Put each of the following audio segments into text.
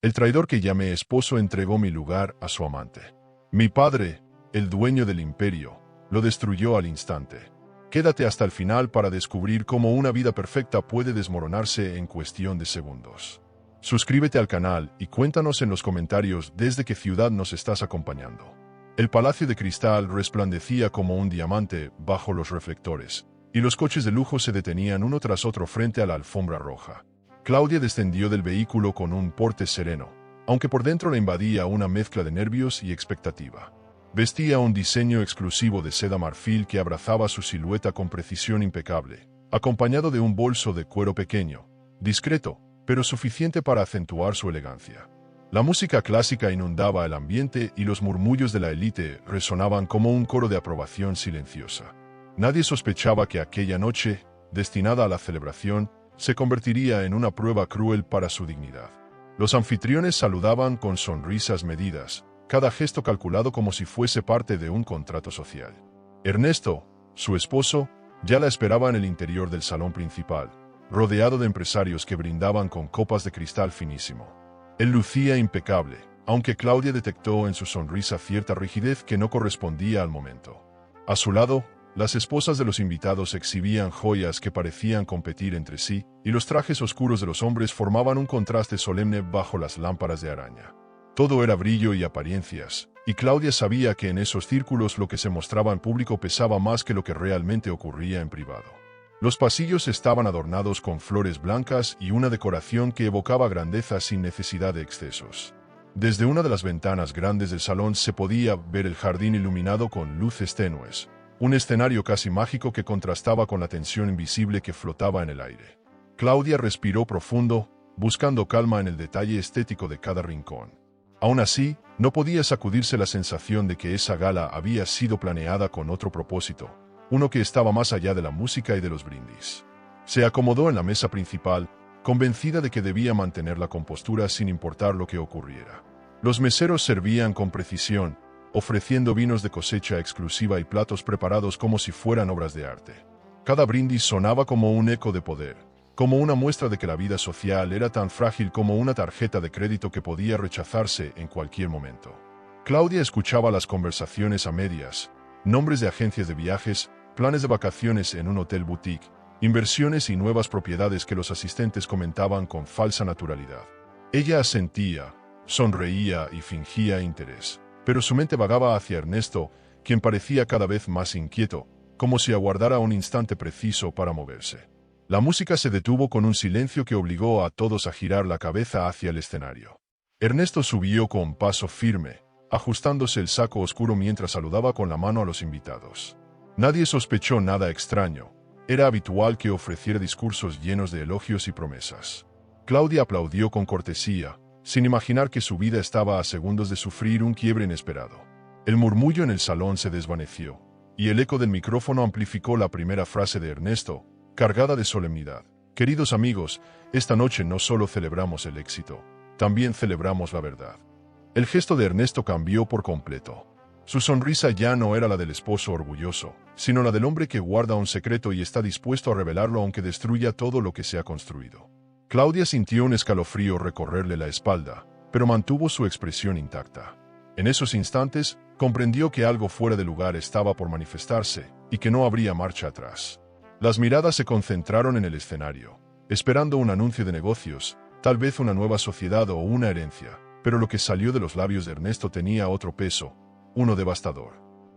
El traidor que llamé esposo entregó mi lugar a su amante. Mi padre, el dueño del imperio, lo destruyó al instante. Quédate hasta el final para descubrir cómo una vida perfecta puede desmoronarse en cuestión de segundos. Suscríbete al canal y cuéntanos en los comentarios desde qué ciudad nos estás acompañando. El palacio de cristal resplandecía como un diamante bajo los reflectores, y los coches de lujo se detenían uno tras otro frente a la alfombra roja. Claudia descendió del vehículo con un porte sereno, aunque por dentro la invadía una mezcla de nervios y expectativa. Vestía un diseño exclusivo de seda marfil que abrazaba su silueta con precisión impecable, acompañado de un bolso de cuero pequeño, discreto, pero suficiente para acentuar su elegancia. La música clásica inundaba el ambiente y los murmullos de la élite resonaban como un coro de aprobación silenciosa. Nadie sospechaba que aquella noche, destinada a la celebración, se convertiría en una prueba cruel para su dignidad. Los anfitriones saludaban con sonrisas medidas, cada gesto calculado como si fuese parte de un contrato social. Ernesto, su esposo, ya la esperaba en el interior del salón principal, rodeado de empresarios que brindaban con copas de cristal finísimo. Él lucía impecable, aunque Claudia detectó en su sonrisa cierta rigidez que no correspondía al momento. A su lado, las esposas de los invitados exhibían joyas que parecían competir entre sí, y los trajes oscuros de los hombres formaban un contraste solemne bajo las lámparas de araña. Todo era brillo y apariencias, y Claudia sabía que en esos círculos lo que se mostraba en público pesaba más que lo que realmente ocurría en privado. Los pasillos estaban adornados con flores blancas y una decoración que evocaba grandeza sin necesidad de excesos. Desde una de las ventanas grandes del salón se podía ver el jardín iluminado con luces tenues, un escenario casi mágico que contrastaba con la tensión invisible que flotaba en el aire. Claudia respiró profundo, buscando calma en el detalle estético de cada rincón. Aún así, no podía sacudirse la sensación de que esa gala había sido planeada con otro propósito, uno que estaba más allá de la música y de los brindis. Se acomodó en la mesa principal, convencida de que debía mantener la compostura sin importar lo que ocurriera. Los meseros servían con precisión, ofreciendo vinos de cosecha exclusiva y platos preparados como si fueran obras de arte. Cada brindis sonaba como un eco de poder, como una muestra de que la vida social era tan frágil como una tarjeta de crédito que podía rechazarse en cualquier momento. Claudia escuchaba las conversaciones a medias, nombres de agencias de viajes, planes de vacaciones en un hotel boutique, inversiones y nuevas propiedades que los asistentes comentaban con falsa naturalidad. Ella asentía, sonreía y fingía interés, pero su mente vagaba hacia Ernesto, quien parecía cada vez más inquieto, como si aguardara un instante preciso para moverse. La música se detuvo con un silencio que obligó a todos a girar la cabeza hacia el escenario. Ernesto subió con paso firme, ajustándose el saco oscuro mientras saludaba con la mano a los invitados. Nadie sospechó nada extraño. Era habitual que ofreciera discursos llenos de elogios y promesas. Claudia aplaudió con cortesía, sin imaginar que su vida estaba a segundos de sufrir un quiebre inesperado. El murmullo en el salón se desvaneció, y el eco del micrófono amplificó la primera frase de Ernesto, cargada de solemnidad. Queridos amigos, esta noche no solo celebramos el éxito, también celebramos la verdad. El gesto de Ernesto cambió por completo. Su sonrisa ya no era la del esposo orgulloso, sino la del hombre que guarda un secreto y está dispuesto a revelarlo aunque destruya todo lo que se ha construido. Claudia sintió un escalofrío recorrerle la espalda, pero mantuvo su expresión intacta. En esos instantes, comprendió que algo fuera de lugar estaba por manifestarse y que no habría marcha atrás. Las miradas se concentraron en el escenario, esperando un anuncio de negocios, tal vez una nueva sociedad o una herencia, pero lo que salió de los labios de Ernesto tenía otro peso, uno devastador.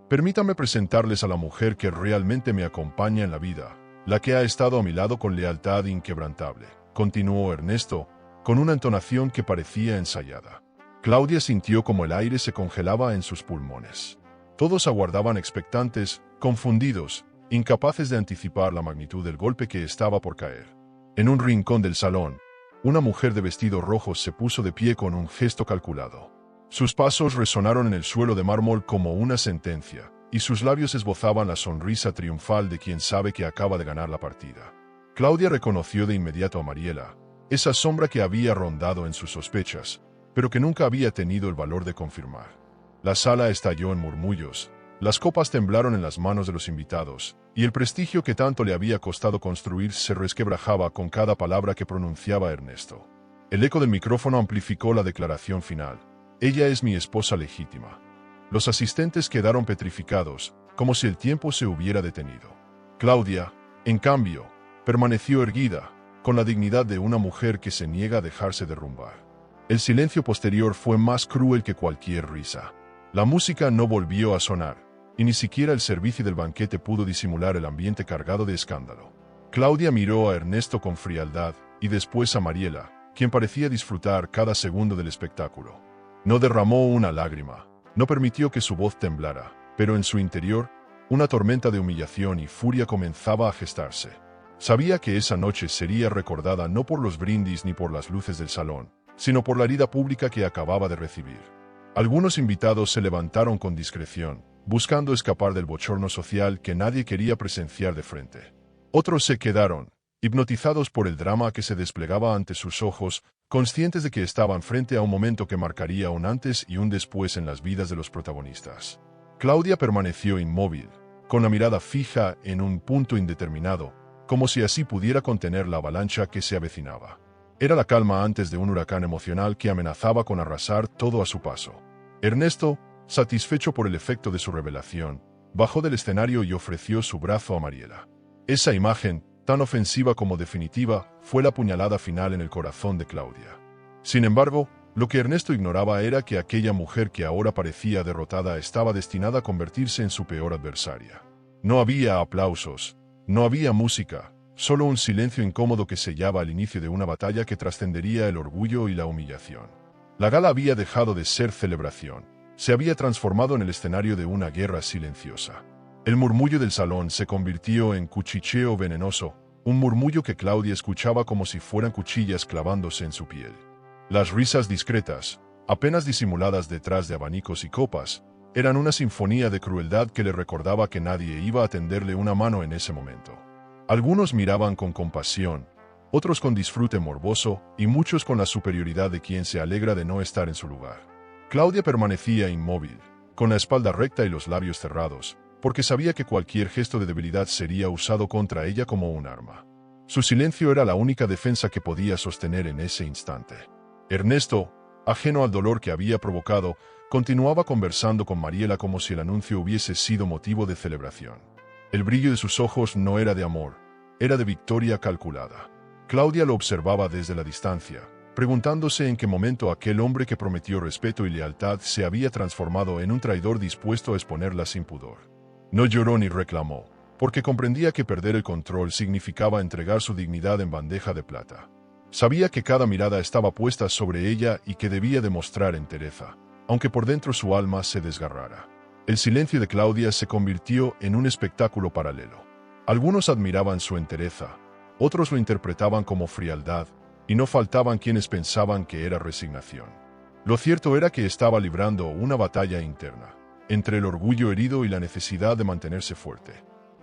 Permítame presentarles a la mujer que realmente me acompaña en la vida, la que ha estado a mi lado con lealtad inquebrantable, continuó Ernesto, con una entonación que parecía ensayada. Claudia sintió como el aire se congelaba en sus pulmones. Todos aguardaban expectantes, confundidos, incapaces de anticipar la magnitud del golpe que estaba por caer. En un rincón del salón, una mujer de vestido rojo se puso de pie con un gesto calculado. Sus pasos resonaron en el suelo de mármol como una sentencia, y sus labios esbozaban la sonrisa triunfal de quien sabe que acaba de ganar la partida. Claudia reconoció de inmediato a Mariela, esa sombra que había rondado en sus sospechas, pero que nunca había tenido el valor de confirmar. La sala estalló en murmullos, las copas temblaron en las manos de los invitados, y el prestigio que tanto le había costado construir se resquebrajaba con cada palabra que pronunciaba Ernesto. El eco del micrófono amplificó la declaración final. Ella es mi esposa legítima. Los asistentes quedaron petrificados, como si el tiempo se hubiera detenido. Claudia, en cambio, permaneció erguida, con la dignidad de una mujer que se niega a dejarse derrumbar. El silencio posterior fue más cruel que cualquier risa. La música no volvió a sonar, y ni siquiera el servicio del banquete pudo disimular el ambiente cargado de escándalo. Claudia miró a Ernesto con frialdad, y después a Mariela, quien parecía disfrutar cada segundo del espectáculo. No derramó una lágrima, no permitió que su voz temblara, pero en su interior, una tormenta de humillación y furia comenzaba a gestarse. Sabía que esa noche sería recordada no por los brindis ni por las luces del salón, sino por la herida pública que acababa de recibir. Algunos invitados se levantaron con discreción, buscando escapar del bochorno social que nadie quería presenciar de frente. Otros se quedaron, hipnotizados por el drama que se desplegaba ante sus ojos, conscientes de que estaban frente a un momento que marcaría un antes y un después en las vidas de los protagonistas. Claudia permaneció inmóvil, con la mirada fija en un punto indeterminado, como si así pudiera contener la avalancha que se avecinaba. Era la calma antes de un huracán emocional que amenazaba con arrasar todo a su paso. Ernesto, satisfecho por el efecto de su revelación, bajó del escenario y ofreció su brazo a Mariela. Esa imagen, tan ofensiva como definitiva, fue la puñalada final en el corazón de Claudia. Sin embargo, lo que Ernesto ignoraba era que aquella mujer que ahora parecía derrotada estaba destinada a convertirse en su peor adversaria. No había aplausos, no había música, solo un silencio incómodo que sellaba el inicio de una batalla que trascendería el orgullo y la humillación. La gala había dejado de ser celebración, se había transformado en el escenario de una guerra silenciosa. El murmullo del salón se convirtió en cuchicheo venenoso, un murmullo que Claudia escuchaba como si fueran cuchillas clavándose en su piel. Las risas discretas, apenas disimuladas detrás de abanicos y copas, eran una sinfonía de crueldad que le recordaba que nadie iba a tenderle una mano en ese momento. Algunos miraban con compasión, otros con disfrute morboso y muchos con la superioridad de quien se alegra de no estar en su lugar. Claudia permanecía inmóvil, con la espalda recta y los labios cerrados, porque sabía que cualquier gesto de debilidad sería usado contra ella como un arma. Su silencio era la única defensa que podía sostener en ese instante. Ernesto, ajeno al dolor que había provocado, continuaba conversando con Mariela como si el anuncio hubiese sido motivo de celebración. El brillo de sus ojos no era de amor, era de victoria calculada. Claudia lo observaba desde la distancia, preguntándose en qué momento aquel hombre que prometió respeto y lealtad se había transformado en un traidor dispuesto a exponerla sin pudor. No lloró ni reclamó, porque comprendía que perder el control significaba entregar su dignidad en bandeja de plata. Sabía que cada mirada estaba puesta sobre ella y que debía demostrar entereza, aunque por dentro su alma se desgarrara. El silencio de Claudia se convirtió en un espectáculo paralelo. Algunos admiraban su entereza, otros lo interpretaban como frialdad, y no faltaban quienes pensaban que era resignación. Lo cierto era que estaba librando una batalla interna, entre el orgullo herido y la necesidad de mantenerse fuerte.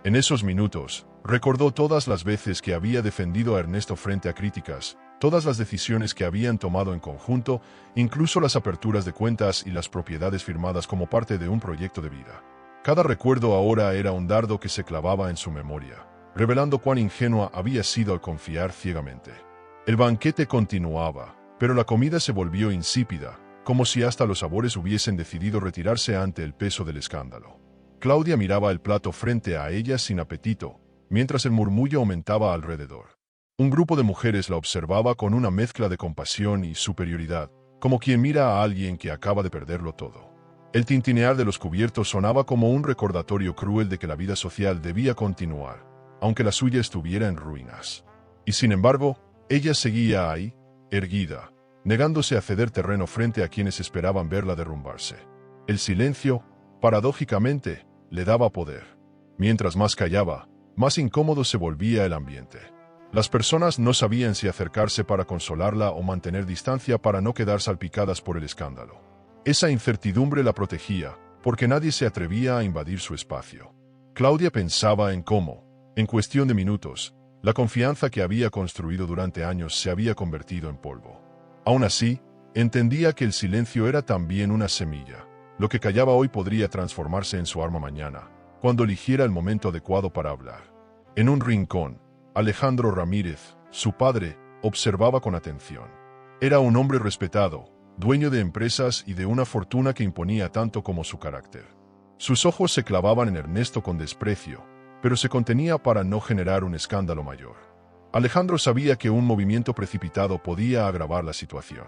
En esos minutos, recordó todas las veces que había defendido a Ernesto frente a críticas, todas las decisiones que habían tomado en conjunto, incluso las aperturas de cuentas y las propiedades firmadas como parte de un proyecto de vida. Cada recuerdo ahora era un dardo que se clavaba en su memoria, revelando cuán ingenua había sido al confiar ciegamente. El banquete continuaba, pero la comida se volvió insípida, como si hasta los sabores hubiesen decidido retirarse ante el peso del escándalo. Claudia miraba el plato frente a ella sin apetito, mientras el murmullo aumentaba alrededor. Un grupo de mujeres la observaba con una mezcla de compasión y superioridad, como quien mira a alguien que acaba de perderlo todo. El tintinear de los cubiertos sonaba como un recordatorio cruel de que la vida social debía continuar, aunque la suya estuviera en ruinas. Y sin embargo, ella seguía ahí, erguida, negándose a ceder terreno frente a quienes esperaban verla derrumbarse. El silencio, paradójicamente, le daba poder. Mientras más callaba, más incómodo se volvía el ambiente. Las personas no sabían si acercarse para consolarla o mantener distancia para no quedar salpicadas por el escándalo. Esa incertidumbre la protegía, porque nadie se atrevía a invadir su espacio. Claudia pensaba en cómo, en cuestión de minutos, la confianza que había construido durante años se había convertido en polvo. Aún así, entendía que el silencio era también una semilla. Lo que callaba hoy podría transformarse en su arma mañana, cuando eligiera el momento adecuado para hablar. En un rincón, Alejandro Ramírez, su padre, observaba con atención. Era un hombre respetado, dueño de empresas y de una fortuna que imponía tanto como su carácter. Sus ojos se clavaban en Ernesto con desprecio, pero se contenía para no generar un escándalo mayor. Alejandro sabía que un movimiento precipitado podía agravar la situación.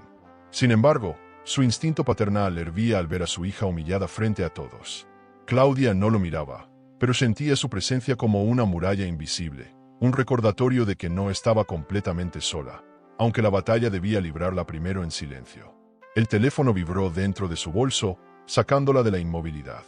Sin embargo, su instinto paternal hervía al ver a su hija humillada frente a todos. Claudia no lo miraba, pero sentía su presencia como una muralla invisible, un recordatorio de que no estaba completamente sola, aunque la batalla debía librarla primero en silencio. El teléfono vibró dentro de su bolso, sacándola de la inmovilidad.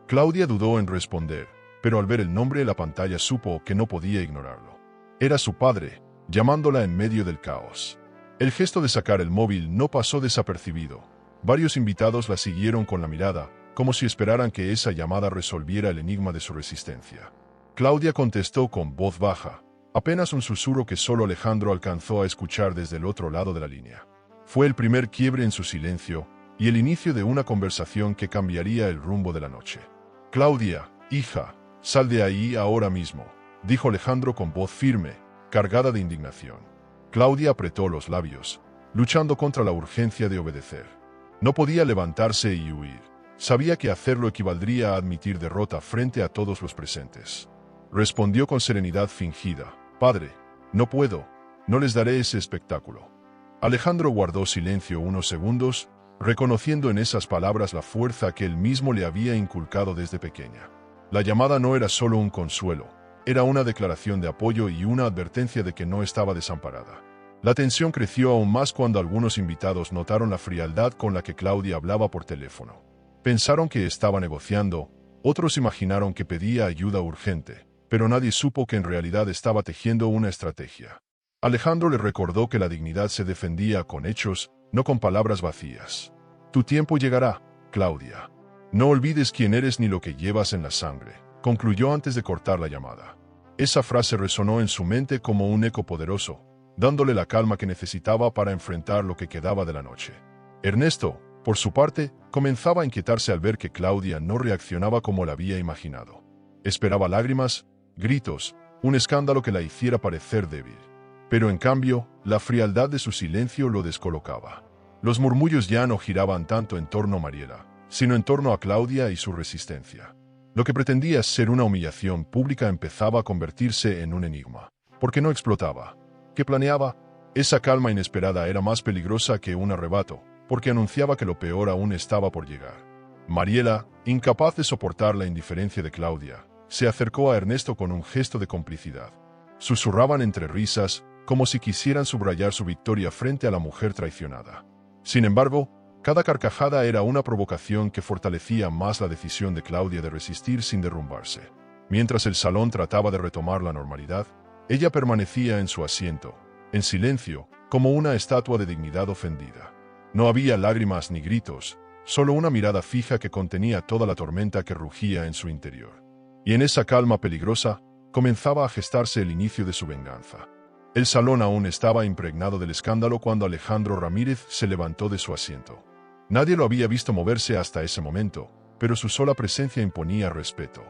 Claudia dudó en responder, pero al ver el nombre en la pantalla supo que no podía ignorarlo. Era su padre, llamándola en medio del caos. El gesto de sacar el móvil no pasó desapercibido. Varios invitados la siguieron con la mirada, como si esperaran que esa llamada resolviera el enigma de su resistencia. Claudia contestó con voz baja, apenas un susurro que solo Alejandro alcanzó a escuchar desde el otro lado de la línea. Fue el primer quiebre en su silencio y el inicio de una conversación que cambiaría el rumbo de la noche. «Claudia, hija, sal de ahí ahora mismo», dijo Alejandro con voz firme, cargada de indignación. Claudia apretó los labios, luchando contra la urgencia de obedecer. No podía levantarse y huir. Sabía que hacerlo equivaldría a admitir derrota frente a todos los presentes. Respondió con serenidad fingida: «Padre, no puedo, no les daré ese espectáculo». Alejandro guardó silencio unos segundos, reconociendo en esas palabras la fuerza que él mismo le había inculcado desde pequeña. La llamada no era solo un consuelo, era una declaración de apoyo y una advertencia de que no estaba desamparada. La tensión creció aún más cuando algunos invitados notaron la frialdad con la que Claudia hablaba por teléfono. Pensaron que estaba negociando, otros imaginaron que pedía ayuda urgente, pero nadie supo que en realidad estaba tejiendo una estrategia. Alejandro le recordó que la dignidad se defendía con hechos, no con palabras vacías. «Tu tiempo llegará, Claudia. No olvides quién eres ni lo que llevas en la sangre», concluyó antes de cortar la llamada. Esa frase resonó en su mente como un eco poderoso, dándole la calma que necesitaba para enfrentar lo que quedaba de la noche. Ernesto, por su parte, comenzaba a inquietarse al ver que Claudia no reaccionaba como la había imaginado. Esperaba lágrimas, gritos, un escándalo que la hiciera parecer débil. Pero en cambio, la frialdad de su silencio lo descolocaba. Los murmullos ya no giraban tanto en torno a Mariela, sino en torno a Claudia y su resistencia. Lo que pretendía ser una humillación pública empezaba a convertirse en un enigma. ¿Por qué no explotaba? ¿Qué planeaba? Esa calma inesperada era más peligrosa que un arrebato, porque anunciaba que lo peor aún estaba por llegar. Mariela, incapaz de soportar la indiferencia de Claudia, se acercó a Ernesto con un gesto de complicidad. Susurraban entre risas, como si quisieran subrayar su victoria frente a la mujer traicionada. Sin embargo, cada carcajada era una provocación que fortalecía más la decisión de Claudia de resistir sin derrumbarse. Mientras el salón trataba de retomar la normalidad, ella permanecía en su asiento, en silencio, como una estatua de dignidad ofendida. No había lágrimas ni gritos, solo una mirada fija que contenía toda la tormenta que rugía en su interior. Y en esa calma peligrosa, comenzaba a gestarse el inicio de su venganza. El salón aún estaba impregnado del escándalo cuando Alejandro Ramírez se levantó de su asiento. Nadie lo había visto moverse hasta ese momento, pero su sola presencia imponía respeto.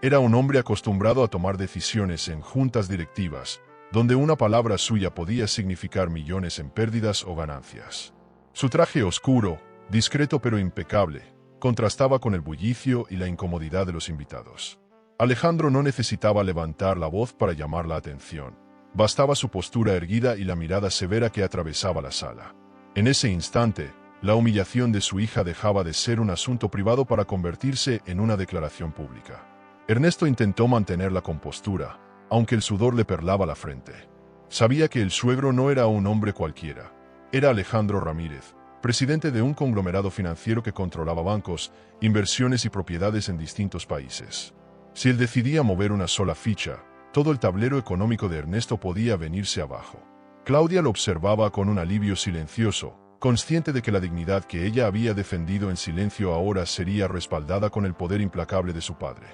Era un hombre acostumbrado a tomar decisiones en juntas directivas, donde una palabra suya podía significar millones en pérdidas o ganancias. Su traje oscuro, discreto pero impecable, contrastaba con el bullicio y la incomodidad de los invitados. Alejandro no necesitaba levantar la voz para llamar la atención. Bastaba su postura erguida y la mirada severa que atravesaba la sala. En ese instante, la humillación de su hija dejaba de ser un asunto privado para convertirse en una declaración pública. Ernesto intentó mantener la compostura, aunque el sudor le perlaba la frente. Sabía que el suegro no era un hombre cualquiera. Era Alejandro Ramírez, presidente de un conglomerado financiero que controlaba bancos, inversiones y propiedades en distintos países. Si él decidía mover una sola ficha, todo el tablero económico de Ernesto podía venirse abajo. Claudia lo observaba con un alivio silencioso, consciente de que la dignidad que ella había defendido en silencio ahora sería respaldada con el poder implacable de su padre.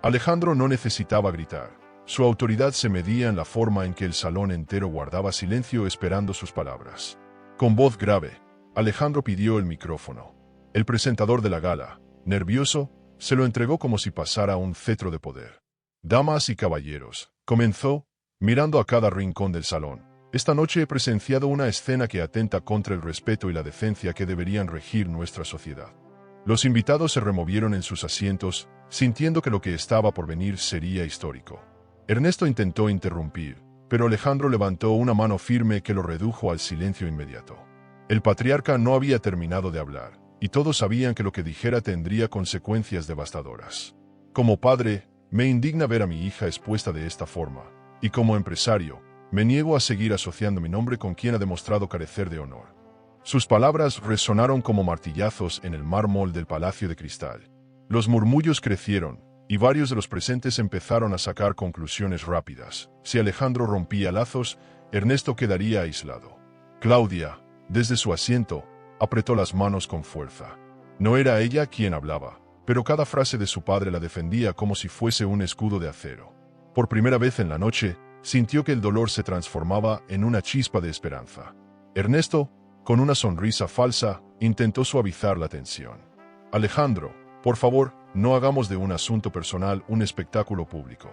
Alejandro no necesitaba gritar. Su autoridad se medía en la forma en que el salón entero guardaba silencio esperando sus palabras. Con voz grave, Alejandro pidió el micrófono. El presentador de la gala, nervioso, se lo entregó como si pasara un cetro de poder. «Damas y caballeros», comenzó, mirando a cada rincón del salón, Esta noche he presenciado una escena que atenta contra el respeto y la decencia que deberían regir nuestra sociedad. Los invitados se removieron en sus asientos, sintiendo que lo que estaba por venir sería histórico. Ernesto intentó interrumpir, pero Alejandro levantó una mano firme que lo redujo al silencio inmediato. El patriarca no había terminado de hablar, y todos sabían que lo que dijera tendría consecuencias devastadoras. Como padre, me indigna ver a mi hija expuesta de esta forma, y como empresario, me niego a seguir asociando mi nombre con quien ha demostrado carecer de honor. Sus palabras resonaron como martillazos en el mármol del Palacio de Cristal. Los murmullos crecieron, y varios de los presentes empezaron a sacar conclusiones rápidas. Si Alejandro rompía lazos, Ernesto quedaría aislado. Claudia, desde su asiento, apretó las manos con fuerza. No era ella quien hablaba, pero cada frase de su padre la defendía como si fuese un escudo de acero. Por primera vez en la noche, sintió que el dolor se transformaba en una chispa de esperanza. Ernesto, con una sonrisa falsa, intentó suavizar la tensión. Alejandro, por favor, no hagamos de un asunto personal un espectáculo público.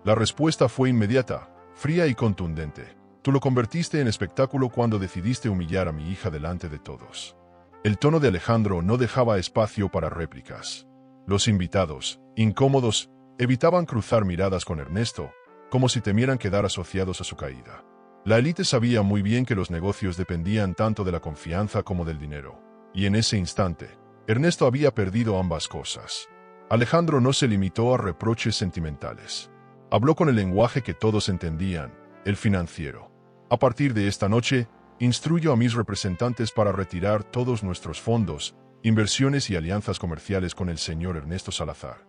La respuesta fue inmediata, fría y contundente. Tú lo convertiste en espectáculo cuando decidiste humillar a mi hija delante de todos. El tono de Alejandro no dejaba espacio para réplicas. Los invitados, incómodos, evitaban cruzar miradas con Ernesto, como si temieran quedar asociados a su caída. La élite sabía muy bien que los negocios dependían tanto de la confianza como del dinero, y en ese instante, Ernesto había perdido ambas cosas. Alejandro no se limitó a reproches sentimentales. Habló con el lenguaje que todos entendían, el financiero. A partir de esta noche, instruyo a mis representantes para retirar todos nuestros fondos, inversiones y alianzas comerciales con el señor Ernesto Salazar.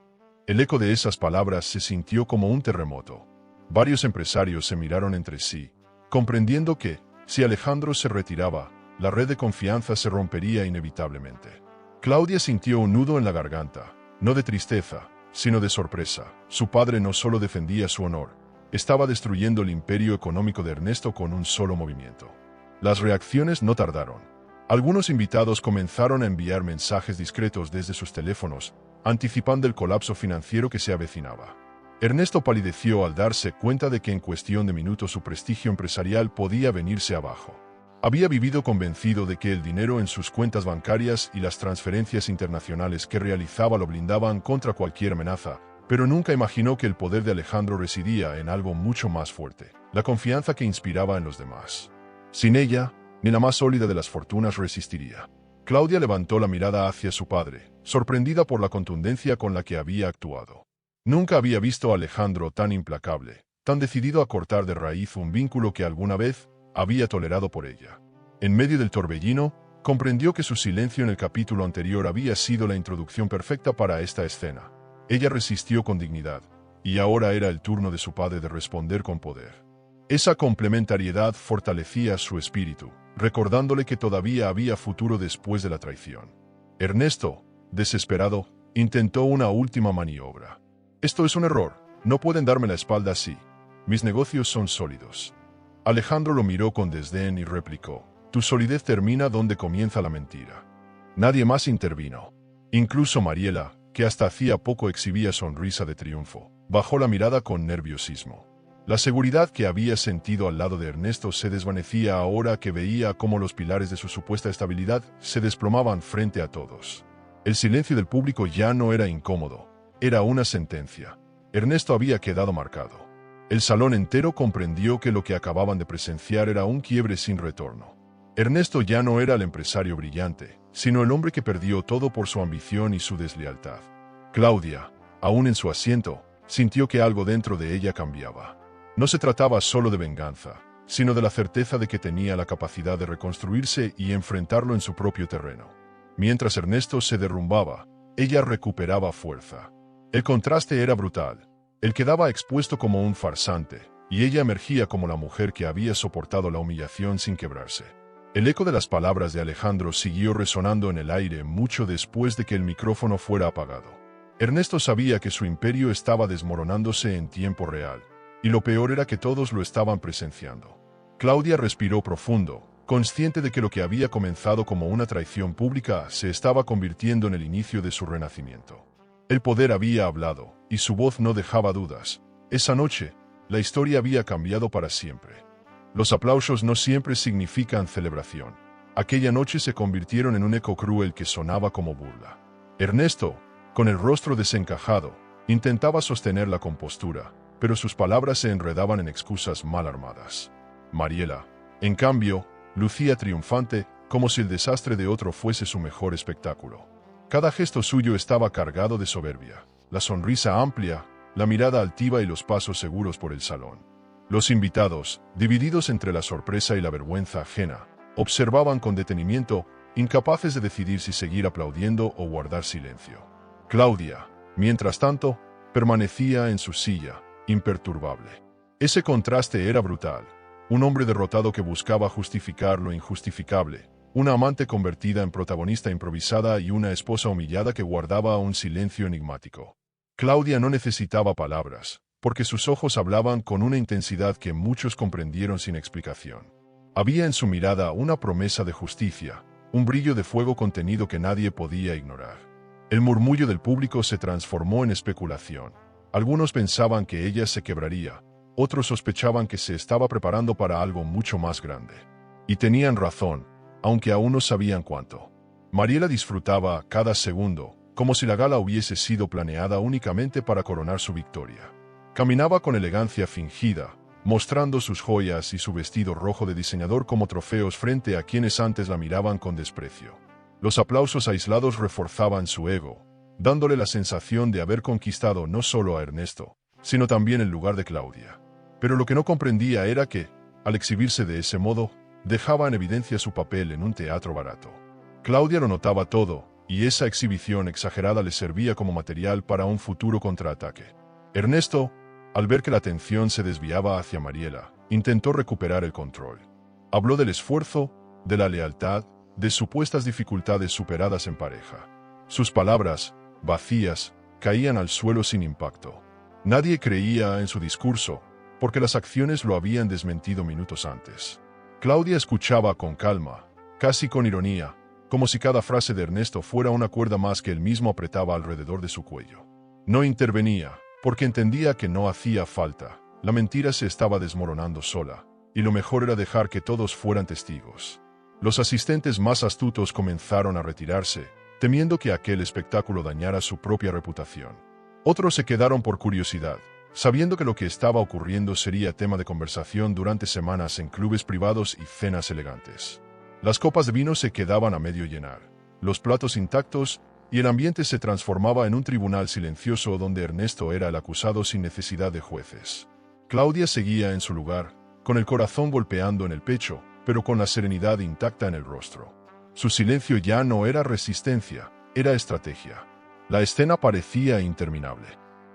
El eco de esas palabras se sintió como un terremoto. Varios empresarios se miraron entre sí, comprendiendo que, si Alejandro se retiraba, la red de confianza se rompería inevitablemente. Claudia sintió un nudo en la garganta, no de tristeza, sino de sorpresa. Su padre no solo defendía su honor, estaba destruyendo el imperio económico de Ernesto con un solo movimiento. Las reacciones no tardaron. Algunos invitados comenzaron a enviar mensajes discretos desde sus teléfonos, anticipando el colapso financiero que se avecinaba. Ernesto palideció al darse cuenta de que en cuestión de minutos su prestigio empresarial podía venirse abajo. Había vivido convencido de que el dinero en sus cuentas bancarias y las transferencias internacionales que realizaba lo blindaban contra cualquier amenaza, pero nunca imaginó que el poder de Alejandro residía en algo mucho más fuerte, la confianza que inspiraba en los demás. Sin ella, ni la más sólida de las fortunas resistiría. Claudia levantó la mirada hacia su padre, sorprendida por la contundencia con la que había actuado. Nunca había visto a Alejandro tan implacable, tan decidido a cortar de raíz un vínculo que alguna vez había tolerado por ella. En medio del torbellino, comprendió que su silencio en el capítulo anterior había sido la introducción perfecta para esta escena. Ella resistió con dignidad, y ahora era el turno de su padre de responder con poder. Esa complementariedad fortalecía su espíritu, recordándole que todavía había futuro después de la traición. Ernesto, desesperado, intentó una última maniobra. Esto es un error, no pueden darme la espalda así. Mis negocios son sólidos. Alejandro lo miró con desdén y replicó, tu solidez termina donde comienza la mentira. Nadie más intervino. Incluso Mariela, que hasta hacía poco exhibía sonrisa de triunfo, bajó la mirada con nerviosismo. La seguridad que había sentido al lado de Ernesto se desvanecía ahora que veía cómo los pilares de su supuesta estabilidad se desplomaban frente a todos. El silencio del público ya no era incómodo, era una sentencia. Ernesto había quedado marcado. El salón entero comprendió que lo que acababan de presenciar era un quiebre sin retorno. Ernesto ya no era el empresario brillante, sino el hombre que perdió todo por su ambición y su deslealtad. Claudia, aún en su asiento, sintió que algo dentro de ella cambiaba. No se trataba solo de venganza, sino de la certeza de que tenía la capacidad de reconstruirse y enfrentarlo en su propio terreno. Mientras Ernesto se derrumbaba, ella recuperaba fuerza. El contraste era brutal. Él quedaba expuesto como un farsante, y ella emergía como la mujer que había soportado la humillación sin quebrarse. El eco de las palabras de Alejandro siguió resonando en el aire mucho después de que el micrófono fuera apagado. Ernesto sabía que su imperio estaba desmoronándose en tiempo real, y lo peor era que todos lo estaban presenciando. Claudia respiró profundo, consciente de que lo que había comenzado como una traición pública se estaba convirtiendo en el inicio de su renacimiento. El poder había hablado, y su voz no dejaba dudas. Esa noche, la historia había cambiado para siempre. Los aplausos no siempre significan celebración. Aquella noche se convirtieron en un eco cruel que sonaba como burla. Ernesto, con el rostro desencajado, intentaba sostener la compostura, pero sus palabras se enredaban en excusas mal armadas. Mariela, en cambio, lucía triunfante, como si el desastre de otro fuese su mejor espectáculo. Cada gesto suyo estaba cargado de soberbia, la sonrisa amplia, la mirada altiva y los pasos seguros por el salón. Los invitados, divididos entre la sorpresa y la vergüenza ajena, observaban con detenimiento, incapaces de decidir si seguir aplaudiendo o guardar silencio. Claudia, mientras tanto, permanecía en su silla, imperturbable. Ese contraste era brutal. Un hombre derrotado que buscaba justificar lo injustificable, una amante convertida en protagonista improvisada y una esposa humillada que guardaba un silencio enigmático. Claudia no necesitaba palabras, porque sus ojos hablaban con una intensidad que muchos comprendieron sin explicación. Había en su mirada una promesa de justicia, un brillo de fuego contenido que nadie podía ignorar. El murmullo del público se transformó en especulación. Algunos pensaban que ella se quebraría, otros sospechaban que se estaba preparando para algo mucho más grande. Y tenían razón, aunque aún no sabían cuánto. Mariela disfrutaba cada segundo, como si la gala hubiese sido planeada únicamente para coronar su victoria. Caminaba con elegancia fingida, mostrando sus joyas y su vestido rojo de diseñador como trofeos frente a quienes antes la miraban con desprecio. Los aplausos aislados reforzaban su ego, dándole la sensación de haber conquistado no solo a Ernesto, sino también el lugar de Claudia. Pero lo que no comprendía era que, al exhibirse de ese modo, dejaba en evidencia su papel en un teatro barato. Claudia lo notaba todo, y esa exhibición exagerada le servía como material para un futuro contraataque. Ernesto, al ver que la atención se desviaba hacia Mariela, intentó recuperar el control. Habló del esfuerzo, de la lealtad, de supuestas dificultades superadas en pareja. Sus palabras, vacías, caían al suelo sin impacto. Nadie creía en su discurso, porque las acciones lo habían desmentido minutos antes. Claudia escuchaba con calma, casi con ironía, como si cada frase de Ernesto fuera una cuerda más que él mismo apretaba alrededor de su cuello. No intervenía, porque entendía que no hacía falta. La mentira se estaba desmoronando sola, y lo mejor era dejar que todos fueran testigos. Los asistentes más astutos comenzaron a retirarse, temiendo que aquel espectáculo dañara su propia reputación. Otros se quedaron por curiosidad, sabiendo que lo que estaba ocurriendo sería tema de conversación durante semanas en clubes privados y cenas elegantes. Las copas de vino se quedaban a medio llenar, los platos intactos, y el ambiente se transformaba en un tribunal silencioso donde Ernesto era el acusado sin necesidad de jueces. Claudia seguía en su lugar, con el corazón golpeando en el pecho, pero con la serenidad intacta en el rostro. Su silencio ya no era resistencia, era estrategia. La escena parecía interminable.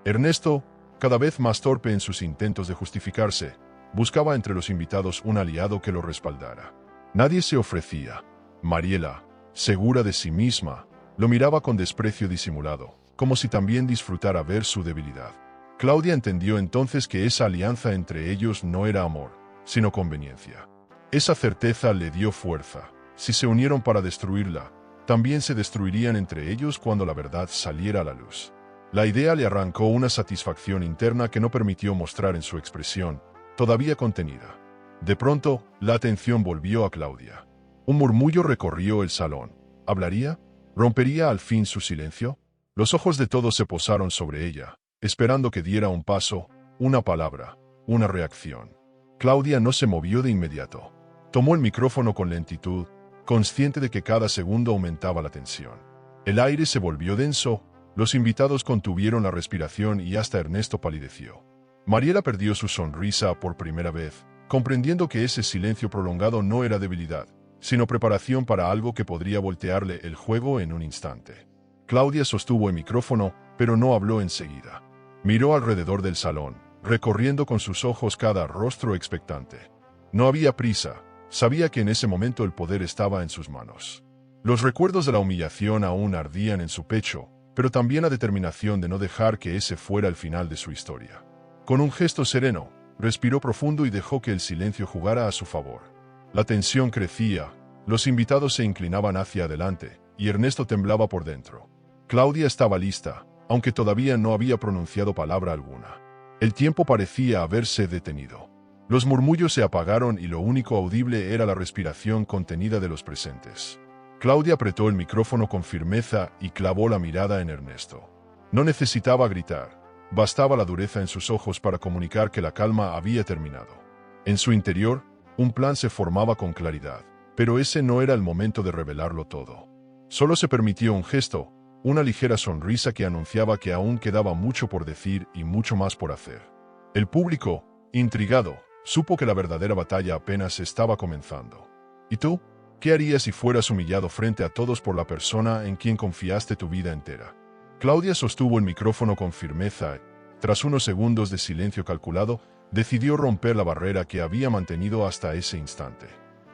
Ernesto, cada vez más torpe en sus intentos de justificarse, buscaba entre los invitados un aliado que lo respaldara. Nadie se ofrecía. Mariela, segura de sí misma, lo miraba con desprecio disimulado, como si también disfrutara ver su debilidad. Claudia entendió entonces que esa alianza entre ellos no era amor, sino conveniencia. Esa certeza le dio fuerza. Si se unieron para destruirla, también se destruirían entre ellos cuando la verdad saliera a la luz. La idea le arrancó una satisfacción interna que no permitió mostrar en su expresión, todavía contenida. De pronto, la atención volvió a Claudia. Un murmullo recorrió el salón. ¿Hablaría? ¿Rompería al fin su silencio? Los ojos de todos se posaron sobre ella, esperando que diera un paso, una palabra, una reacción. Claudia no se movió de inmediato. Tomó el micrófono con lentitud, consciente de que cada segundo aumentaba la tensión. El aire se volvió denso, los invitados contuvieron la respiración y hasta Ernesto palideció. Mariela perdió su sonrisa por primera vez, comprendiendo que ese silencio prolongado no era debilidad, sino preparación para algo que podría voltearle el juego en un instante. Claudia sostuvo el micrófono, pero no habló enseguida. Miró alrededor del salón, recorriendo con sus ojos cada rostro expectante. No había prisa, sabía que en ese momento el poder estaba en sus manos. Los recuerdos de la humillación aún ardían en su pecho, pero también la determinación de no dejar que ese fuera el final de su historia. Con un gesto sereno, respiró profundo y dejó que el silencio jugara a su favor. La tensión crecía, los invitados se inclinaban hacia adelante, y Ernesto temblaba por dentro. Claudia estaba lista, aunque todavía no había pronunciado palabra alguna. El tiempo parecía haberse detenido. Los murmullos se apagaron y lo único audible era la respiración contenida de los presentes. Claudia apretó el micrófono con firmeza y clavó la mirada en Ernesto. No necesitaba gritar, bastaba la dureza en sus ojos para comunicar que la calma había terminado. En su interior, un plan se formaba con claridad, pero ese no era el momento de revelarlo todo. Solo se permitió un gesto, una ligera sonrisa que anunciaba que aún quedaba mucho por decir y mucho más por hacer. El público, intrigado, supo que la verdadera batalla apenas estaba comenzando. ¿Y tú? ¿Qué harías si fueras humillado frente a todos por la persona en quien confiaste tu vida entera? Claudia sostuvo el micrófono con firmeza y, tras unos segundos de silencio calculado, decidió romper la barrera que había mantenido hasta ese instante.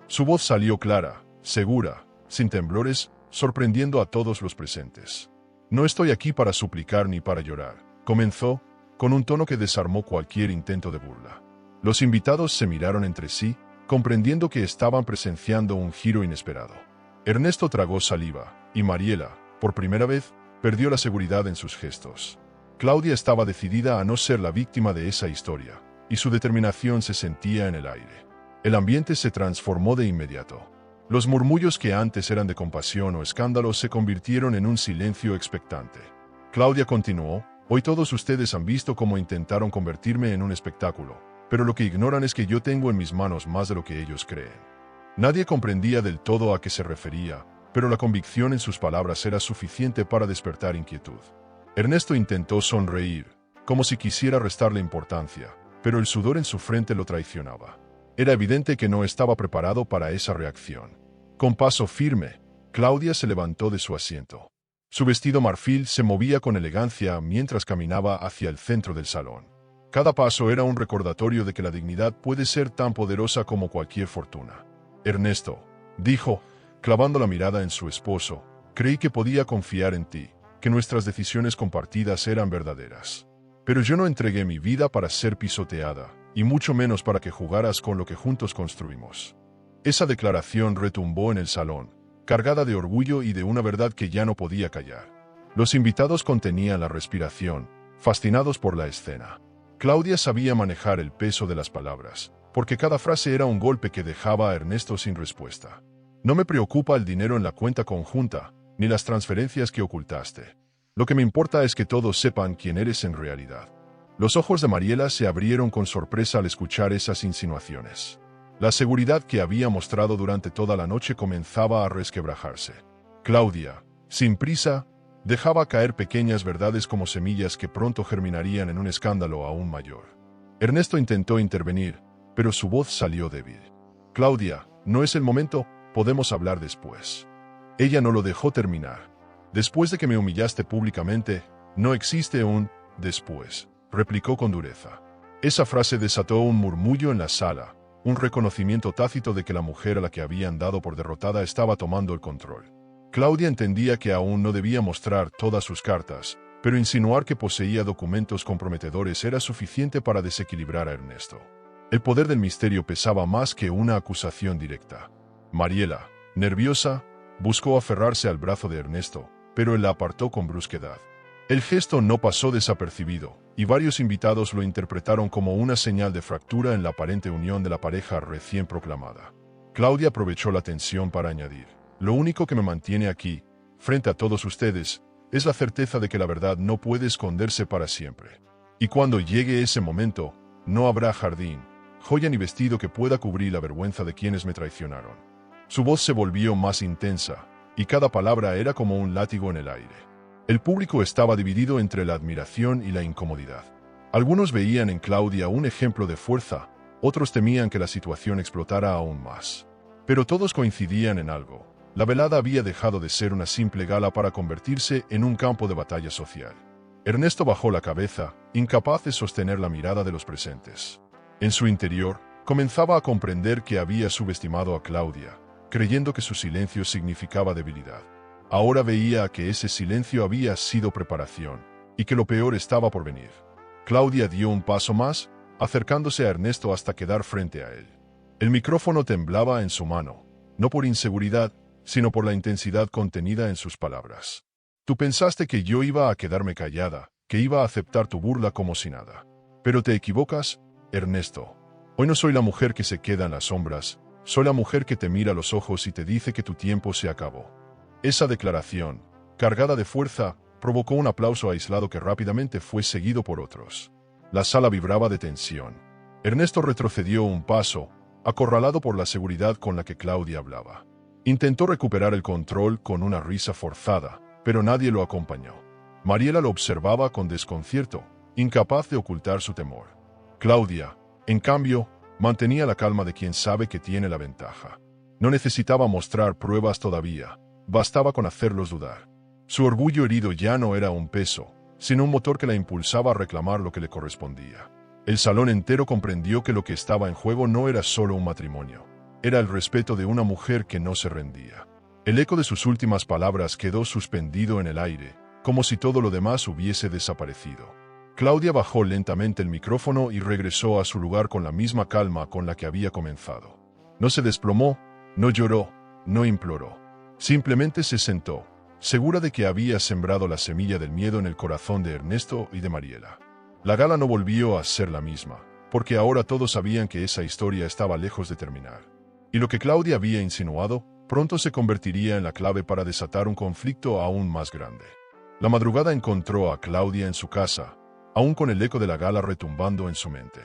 Su voz salió clara, segura, sin temblores, sorprendiendo a todos los presentes. No estoy aquí para suplicar ni para llorar, comenzó, con un tono que desarmó cualquier intento de burla. Los invitados se miraron entre sí, comprendiendo que estaban presenciando un giro inesperado. Ernesto tragó saliva, y Mariela, por primera vez, perdió la seguridad en sus gestos. Claudia estaba decidida a no ser la víctima de esa historia, y su determinación se sentía en el aire. El ambiente se transformó de inmediato. Los murmullos que antes eran de compasión o escándalo se convirtieron en un silencio expectante. Claudia continuó: hoy todos ustedes han visto cómo intentaron convertirme en un espectáculo, pero lo que ignoran es que yo tengo en mis manos más de lo que ellos creen. Nadie comprendía del todo a qué se refería, pero la convicción en sus palabras era suficiente para despertar inquietud. Ernesto intentó sonreír, como si quisiera restarle importancia, pero el sudor en su frente lo traicionaba. Era evidente que no estaba preparado para esa reacción. Con paso firme, Claudia se levantó de su asiento. Su vestido marfil se movía con elegancia mientras caminaba hacia el centro del salón. Cada paso era un recordatorio de que la dignidad puede ser tan poderosa como cualquier fortuna. Ernesto, dijo, clavando la mirada en su esposo, creí que podía confiar en ti, que nuestras decisiones compartidas eran verdaderas. Pero yo no entregué mi vida para ser pisoteada, y mucho menos para que jugaras con lo que juntos construimos. Esa declaración retumbó en el salón, cargada de orgullo y de una verdad que ya no podía callar. Los invitados contenían la respiración, fascinados por la escena. Claudia sabía manejar el peso de las palabras, porque cada frase era un golpe que dejaba a Ernesto sin respuesta. No me preocupa el dinero en la cuenta conjunta, ni las transferencias que ocultaste. Lo que me importa es que todos sepan quién eres en realidad. Los ojos de Mariela se abrieron con sorpresa al escuchar esas insinuaciones. La seguridad que había mostrado durante toda la noche comenzaba a resquebrajarse. Claudia, sin prisa, dejaba caer pequeñas verdades como semillas que pronto germinarían en un escándalo aún mayor. Ernesto intentó intervenir, pero su voz salió débil. Claudia, no es el momento, podemos hablar después. Ella no lo dejó terminar. Después de que me humillaste públicamente, no existe un después, replicó con dureza. Esa frase desató un murmullo en la sala, un reconocimiento tácito de que la mujer a la que habían dado por derrotada estaba tomando el control. Claudia entendía que aún no debía mostrar todas sus cartas, pero insinuar que poseía documentos comprometedores era suficiente para desequilibrar a Ernesto. El poder del misterio pesaba más que una acusación directa. Mariela, nerviosa, buscó aferrarse al brazo de Ernesto, pero él la apartó con brusquedad. El gesto no pasó desapercibido, y varios invitados lo interpretaron como una señal de fractura en la aparente unión de la pareja recién proclamada. Claudia aprovechó la tensión para añadir: lo único que me mantiene aquí, frente a todos ustedes, es la certeza de que la verdad no puede esconderse para siempre. Y cuando llegue ese momento, no habrá jardín, joya ni vestido que pueda cubrir la vergüenza de quienes me traicionaron. Su voz se volvió más intensa, y cada palabra era como un látigo en el aire. El público estaba dividido entre la admiración y la incomodidad. Algunos veían en Claudia un ejemplo de fuerza, otros temían que la situación explotara aún más. Pero todos coincidían en algo: la velada había dejado de ser una simple gala para convertirse en un campo de batalla social. Ernesto bajó la cabeza, incapaz de sostener la mirada de los presentes. En su interior, comenzaba a comprender que había subestimado a Claudia, creyendo que su silencio significaba debilidad. Ahora veía que ese silencio había sido preparación, y que lo peor estaba por venir. Claudia dio un paso más, acercándose a Ernesto hasta quedar frente a él. El micrófono temblaba en su mano, no por inseguridad, sino por la intensidad contenida en sus palabras. Tú pensaste que yo iba a quedarme callada, que iba a aceptar tu burla como si nada. Pero te equivocas, Ernesto. Hoy no soy la mujer que se queda en las sombras, soy la mujer que te mira a los ojos y te dice que tu tiempo se acabó. Esa declaración, cargada de fuerza, provocó un aplauso aislado que rápidamente fue seguido por otros. La sala vibraba de tensión. Ernesto retrocedió un paso, acorralado por la seguridad con la que Claudia hablaba. Intentó recuperar el control con una risa forzada, pero nadie lo acompañó. Mariela lo observaba con desconcierto, incapaz de ocultar su temor. Claudia, en cambio, mantenía la calma de quien sabe que tiene la ventaja. No necesitaba mostrar pruebas todavía, bastaba con hacerlos dudar. Su orgullo herido ya no era un peso, sino un motor que la impulsaba a reclamar lo que le correspondía. El salón entero comprendió que lo que estaba en juego no era solo un matrimonio, era el respeto de una mujer que no se rendía. El eco de sus últimas palabras quedó suspendido en el aire, como si todo lo demás hubiese desaparecido. Claudia bajó lentamente el micrófono y regresó a su lugar con la misma calma con la que había comenzado. No se desplomó, no lloró, no imploró. Simplemente se sentó, segura de que había sembrado la semilla del miedo en el corazón de Ernesto y de Mariela. La gala no volvió a ser la misma, porque ahora todos sabían que esa historia estaba lejos de terminar. Y lo que Claudia había insinuado, pronto se convertiría en la clave para desatar un conflicto aún más grande. La madrugada encontró a Claudia en su casa, aún con el eco de la gala retumbando en su mente.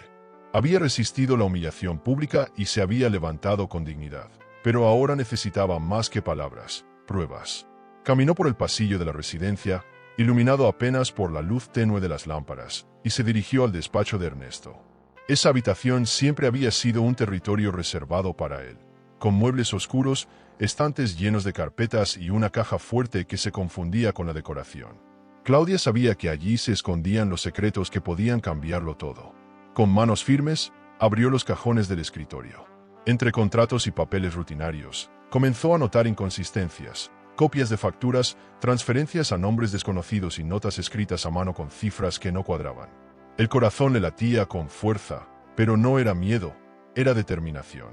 Había resistido la humillación pública y se había levantado con dignidad, pero ahora necesitaba más que palabras, pruebas. Caminó por el pasillo de la residencia, iluminado apenas por la luz tenue de las lámparas, y se dirigió al despacho de Ernesto. Esa habitación siempre había sido un territorio reservado para él, con muebles oscuros, estantes llenos de carpetas y una caja fuerte que se confundía con la decoración. Claudia sabía que allí se escondían los secretos que podían cambiarlo todo. Con manos firmes, abrió los cajones del escritorio. Entre contratos y papeles rutinarios, comenzó a notar inconsistencias, copias de facturas, transferencias a nombres desconocidos y notas escritas a mano con cifras que no cuadraban. El corazón le latía con fuerza, pero no era miedo, era determinación.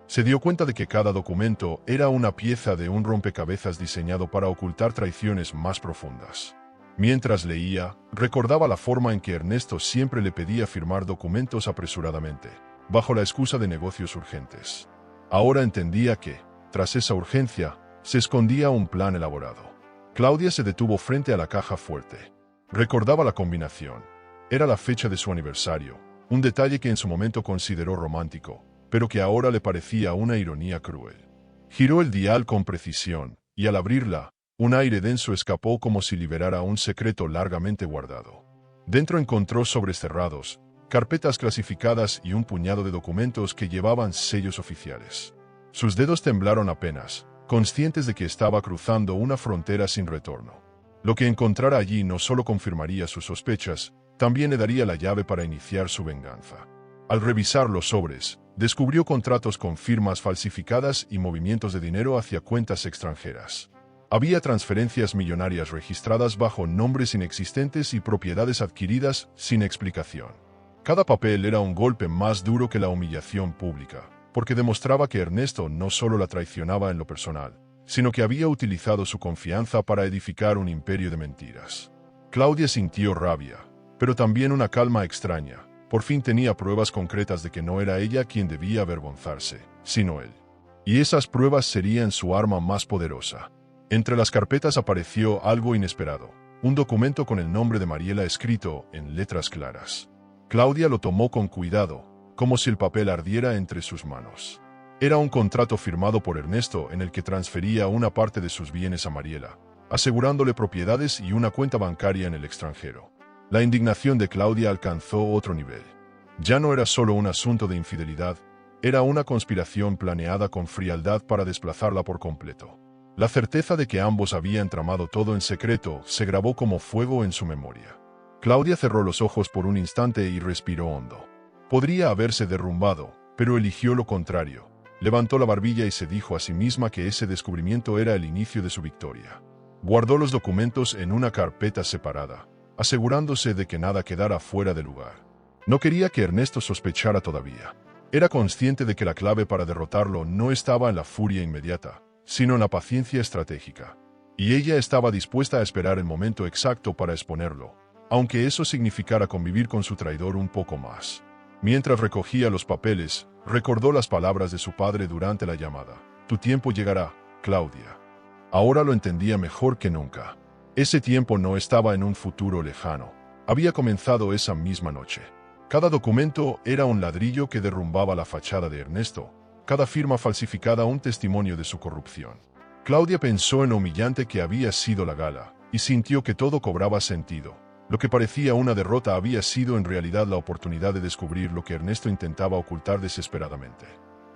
Se dio cuenta de que cada documento era una pieza de un rompecabezas diseñado para ocultar traiciones más profundas. Mientras leía, recordaba la forma en que Ernesto siempre le pedía firmar documentos apresuradamente, bajo la excusa de negocios urgentes. Ahora entendía que, tras esa urgencia, se escondía un plan elaborado. Claudia se detuvo frente a la caja fuerte. Recordaba la combinación. Era la fecha de su aniversario, un detalle que en su momento consideró romántico, pero que ahora le parecía una ironía cruel. Giró el dial con precisión, y al abrirla, un aire denso escapó como si liberara un secreto largamente guardado. Dentro encontró sobres cerrados, carpetas clasificadas y un puñado de documentos que llevaban sellos oficiales. Sus dedos temblaron apenas, conscientes de que estaba cruzando una frontera sin retorno. Lo que encontrara allí no solo confirmaría sus sospechas, también le daría la llave para iniciar su venganza. Al revisar los sobres, descubrió contratos con firmas falsificadas y movimientos de dinero hacia cuentas extranjeras. Había transferencias millonarias registradas bajo nombres inexistentes y propiedades adquiridas sin explicación. Cada papel era un golpe más duro que la humillación pública, porque demostraba que Ernesto no solo la traicionaba en lo personal, sino que había utilizado su confianza para edificar un imperio de mentiras. Claudia sintió rabia, pero también una calma extraña. Por fin tenía pruebas concretas de que no era ella quien debía avergonzarse, sino él. Y esas pruebas serían su arma más poderosa. Entre las carpetas apareció algo inesperado, un documento con el nombre de Mariela escrito en letras claras. Claudia lo tomó con cuidado, como si el papel ardiera entre sus manos. Era un contrato firmado por Ernesto en el que transfería una parte de sus bienes a Mariela, asegurándole propiedades y una cuenta bancaria en el extranjero. La indignación de Claudia alcanzó otro nivel. Ya no era solo un asunto de infidelidad, era una conspiración planeada con frialdad para desplazarla por completo. La certeza de que ambos habían tramado todo en secreto se grabó como fuego en su memoria. Claudia cerró los ojos por un instante y respiró hondo. Podría haberse derrumbado, pero eligió lo contrario. Levantó la barbilla y se dijo a sí misma que ese descubrimiento era el inicio de su victoria. Guardó los documentos en una carpeta separada, asegurándose de que nada quedara fuera de lugar. No quería que Ernesto sospechara todavía. Era consciente de que la clave para derrotarlo no estaba en la furia inmediata, sino en la paciencia estratégica. Y ella estaba dispuesta a esperar el momento exacto para exponerlo, aunque eso significara convivir con su traidor un poco más. Mientras recogía los papeles, recordó las palabras de su padre durante la llamada. Tu tiempo llegará, Claudia. Ahora lo entendía mejor que nunca. Ese tiempo no estaba en un futuro lejano. Había comenzado esa misma noche. Cada documento era un ladrillo que derrumbaba la fachada de Ernesto, cada firma falsificada un testimonio de su corrupción. Claudia pensó en lo humillante que había sido la gala, y sintió que todo cobraba sentido. Lo que parecía una derrota había sido en realidad la oportunidad de descubrir lo que Ernesto intentaba ocultar desesperadamente.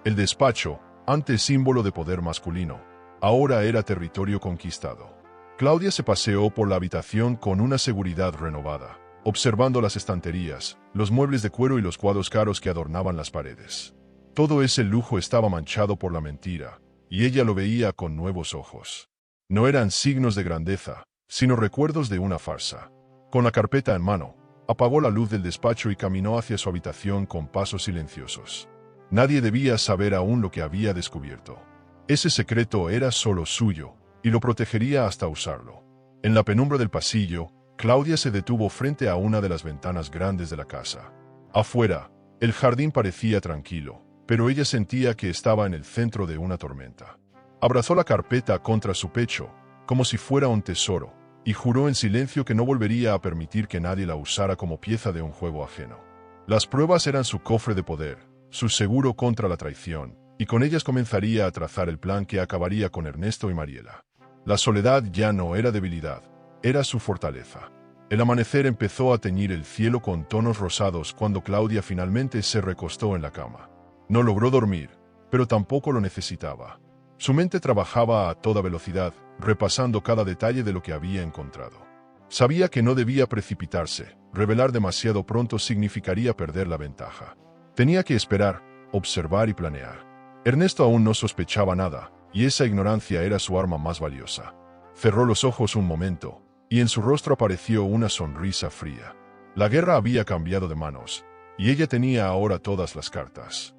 El despacho, antes símbolo de poder masculino, ahora era territorio conquistado. Claudia se paseó por la habitación con una seguridad renovada, observando las estanterías, los muebles de cuero y los cuadros caros que adornaban las paredes. Todo ese lujo estaba manchado por la mentira, y ella lo veía con nuevos ojos. No eran signos de grandeza, sino recuerdos de una farsa. Con la carpeta en mano, apagó la luz del despacho y caminó hacia su habitación con pasos silenciosos. Nadie debía saber aún lo que había descubierto. Ese secreto era solo suyo, y lo protegería hasta usarlo. En la penumbra del pasillo, Claudia se detuvo frente a una de las ventanas grandes de la casa. Afuera, el jardín parecía tranquilo, pero ella sentía que estaba en el centro de una tormenta. Abrazó la carpeta contra su pecho, como si fuera un tesoro, y juró en silencio que no volvería a permitir que nadie la usara como pieza de un juego ajeno. Las pruebas eran su cofre de poder, su seguro contra la traición, y con ellas comenzaría a trazar el plan que acabaría con Ernesto y Mariela. La soledad ya no era debilidad, era su fortaleza. El amanecer empezó a teñir el cielo con tonos rosados cuando Claudia finalmente se recostó en la cama. No logró dormir, pero tampoco lo necesitaba. Su mente trabajaba a toda velocidad, repasando cada detalle de lo que había encontrado. Sabía que no debía precipitarse, revelar demasiado pronto significaría perder la ventaja. Tenía que esperar, observar y planear. Ernesto aún no sospechaba nada, y esa ignorancia era su arma más valiosa. Cerró los ojos un momento, y en su rostro apareció una sonrisa fría. La guerra había cambiado de manos, y ella tenía ahora todas las cartas.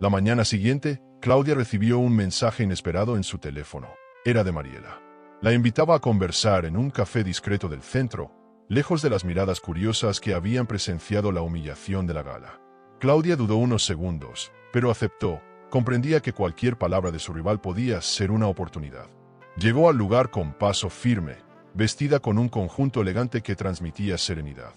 La mañana siguiente, Claudia recibió un mensaje inesperado en su teléfono. Era de Mariela. La invitaba a conversar en un café discreto del centro, lejos de las miradas curiosas que habían presenciado la humillación de la gala. Claudia dudó unos segundos, pero aceptó. Comprendía que cualquier palabra de su rival podía ser una oportunidad. Llegó al lugar con paso firme, vestida con un conjunto elegante que transmitía serenidad.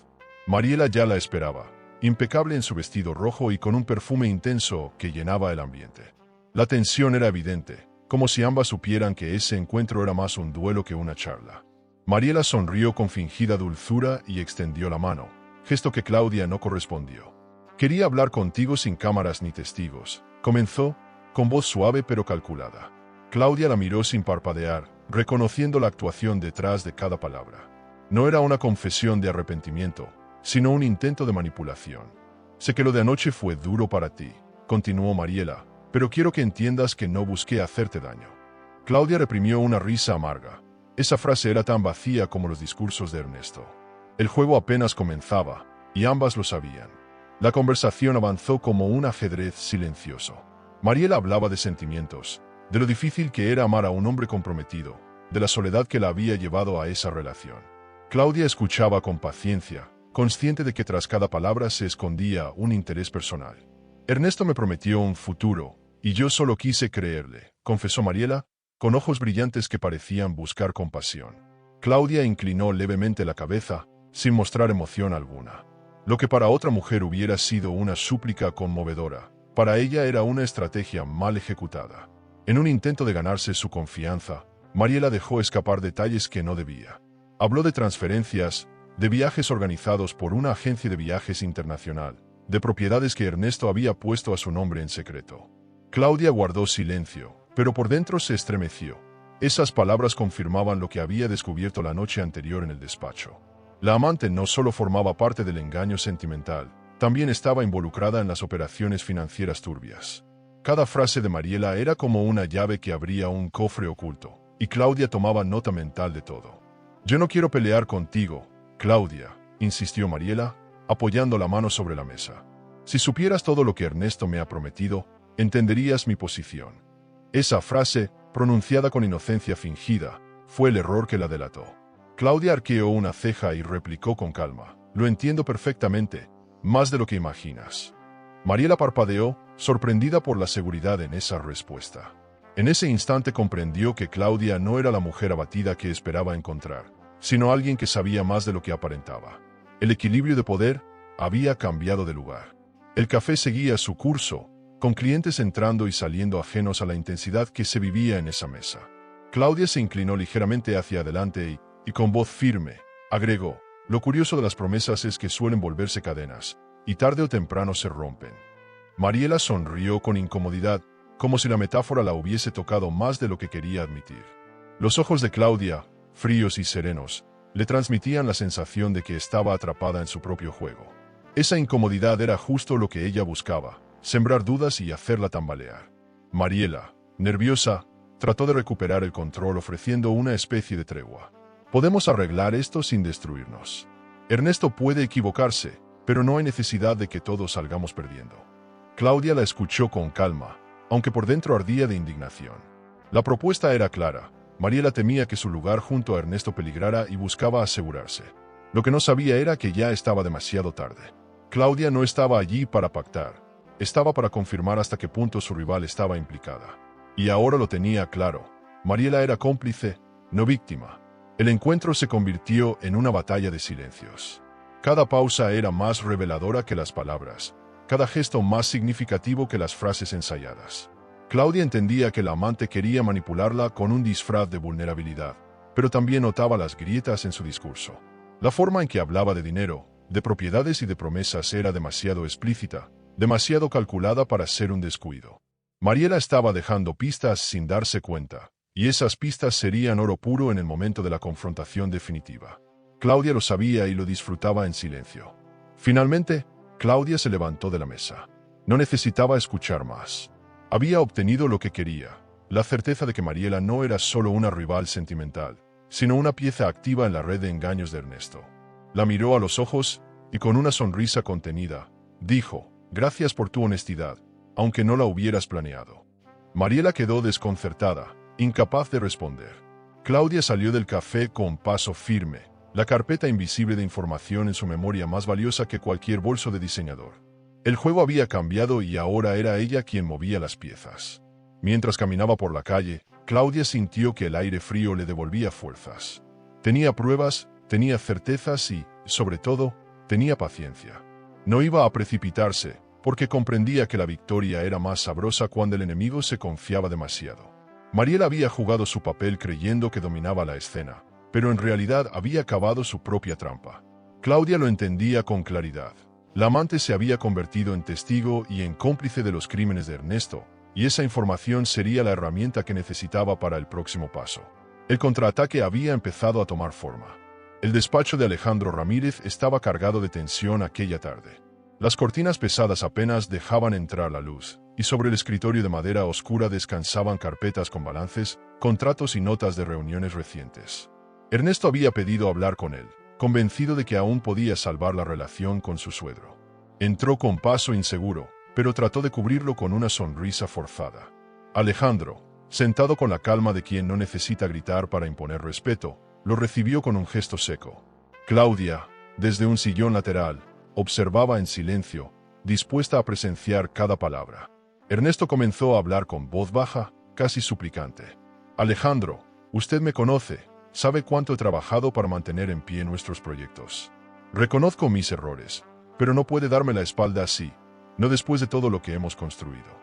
Mariela ya la esperaba, impecable en su vestido rojo y con un perfume intenso que llenaba el ambiente. La tensión era evidente, como si ambas supieran que ese encuentro era más un duelo que una charla. Mariela sonrió con fingida dulzura y extendió la mano, gesto que Claudia no correspondió. Quería hablar contigo sin cámaras ni testigos, comenzó, con voz suave pero calculada. Claudia la miró sin parpadear, reconociendo la actuación detrás de cada palabra. No era una confesión de arrepentimiento, sino un intento de manipulación. Sé que lo de anoche fue duro para ti, continuó Mariela, pero quiero que entiendas que no busqué hacerte daño. Claudia reprimió una risa amarga. Esa frase era tan vacía como los discursos de Ernesto. El juego apenas comenzaba, y ambas lo sabían. La conversación avanzó como un ajedrez silencioso. Mariela hablaba de sentimientos, de lo difícil que era amar a un hombre comprometido, de la soledad que la había llevado a esa relación. Claudia escuchaba con paciencia, consciente de que tras cada palabra se escondía un interés personal. Ernesto me prometió un futuro, y yo solo quise creerle, confesó Mariela, con ojos brillantes que parecían buscar compasión. Claudia inclinó levemente la cabeza, sin mostrar emoción alguna. Lo que para otra mujer hubiera sido una súplica conmovedora, para ella era una estrategia mal ejecutada. En un intento de ganarse su confianza, Mariela dejó escapar detalles que no debía. Habló de transferencias, de viajes organizados por una agencia de viajes internacional, de propiedades que Ernesto había puesto a su nombre en secreto. Claudia guardó silencio, pero por dentro se estremeció. Esas palabras confirmaban lo que había descubierto la noche anterior en el despacho. La amante no solo formaba parte del engaño sentimental, también estaba involucrada en las operaciones financieras turbias. Cada frase de Mariela era como una llave que abría un cofre oculto, y Claudia tomaba nota mental de todo. Yo no quiero pelear contigo, Claudia, insistió Mariela, apoyando la mano sobre la mesa. Si supieras todo lo que Ernesto me ha prometido, entenderías mi posición. Esa frase, pronunciada con inocencia fingida, fue el error que la delató. Claudia arqueó una ceja y replicó con calma. Lo entiendo perfectamente, más de lo que imaginas. Mariela parpadeó, sorprendida por la seguridad en esa respuesta. En ese instante comprendió que Claudia no era la mujer abatida que esperaba encontrar, sino alguien que sabía más de lo que aparentaba. El equilibrio de poder había cambiado de lugar. El café seguía su curso, con clientes entrando y saliendo ajenos a la intensidad que se vivía en esa mesa. Claudia se inclinó ligeramente hacia adelante y con voz firme, agregó: lo curioso de las promesas es que suelen volverse cadenas, y tarde o temprano se rompen. Mariela sonrió con incomodidad, como si la metáfora la hubiese tocado más de lo que quería admitir. Los ojos de Claudia, fríos y serenos, le transmitían la sensación de que estaba atrapada en su propio juego. Esa incomodidad era justo lo que ella buscaba, sembrar dudas y hacerla tambalear. Mariela, nerviosa, trató de recuperar el control ofreciendo una especie de tregua. Podemos arreglar esto sin destruirnos. Ernesto puede equivocarse, pero no hay necesidad de que todos salgamos perdiendo. Claudia la escuchó con calma, aunque por dentro ardía de indignación. La propuesta era clara. Mariela temía que su lugar junto a Ernesto peligrara y buscaba asegurarse. Lo que no sabía era que ya estaba demasiado tarde. Claudia no estaba allí para pactar. Estaba para confirmar hasta qué punto su rival estaba implicada. Y ahora lo tenía claro. Mariela era cómplice, no víctima. El encuentro se convirtió en una batalla de silencios. Cada pausa era más reveladora que las palabras, cada gesto más significativo que las frases ensayadas. Claudia entendía que la amante quería manipularla con un disfraz de vulnerabilidad, pero también notaba las grietas en su discurso. La forma en que hablaba de dinero, de propiedades y de promesas era demasiado explícita, demasiado calculada para ser un descuido. Mariela estaba dejando pistas sin darse cuenta, y esas pistas serían oro puro en el momento de la confrontación definitiva. Claudia lo sabía y lo disfrutaba en silencio. Finalmente, Claudia se levantó de la mesa. No necesitaba escuchar más. Había obtenido lo que quería, la certeza de que Mariela no era solo una rival sentimental, sino una pieza activa en la red de engaños de Ernesto. La miró a los ojos y con una sonrisa contenida, dijo: gracias por tu honestidad, aunque no la hubieras planeado. Mariela quedó desconcertada, incapaz de responder. Claudia salió del café con paso firme, la carpeta invisible de información en su memoria más valiosa que cualquier bolso de diseñador. El juego había cambiado y ahora era ella quien movía las piezas. Mientras caminaba por la calle, Claudia sintió que el aire frío le devolvía fuerzas. Tenía pruebas, tenía certezas y, sobre todo, tenía paciencia. No iba a precipitarse, porque comprendía que la victoria era más sabrosa cuando el enemigo se confiaba demasiado. Mariela había jugado su papel creyendo que dominaba la escena, pero en realidad había cavado su propia trampa. Claudia lo entendía con claridad. La amante se había convertido en testigo y en cómplice de los crímenes de Ernesto, y esa información sería la herramienta que necesitaba para el próximo paso. El contraataque había empezado a tomar forma. El despacho de Alejandro Ramírez estaba cargado de tensión aquella tarde. Las cortinas pesadas apenas dejaban entrar la luz, y sobre el escritorio de madera oscura descansaban carpetas con balances, contratos y notas de reuniones recientes. Ernesto había pedido hablar con él, convencido de que aún podía salvar la relación con su suegro. Entró con paso inseguro, pero trató de cubrirlo con una sonrisa forzada. Alejandro, sentado con la calma de quien no necesita gritar para imponer respeto, lo recibió con un gesto seco. Claudia, desde un sillón lateral, observaba en silencio, dispuesta a presenciar cada palabra. Ernesto comenzó a hablar con voz baja, casi suplicante. Alejandro, usted me conoce, sabe cuánto he trabajado para mantener en pie nuestros proyectos. Reconozco mis errores, pero no puede darme la espalda así, no después de todo lo que hemos construido.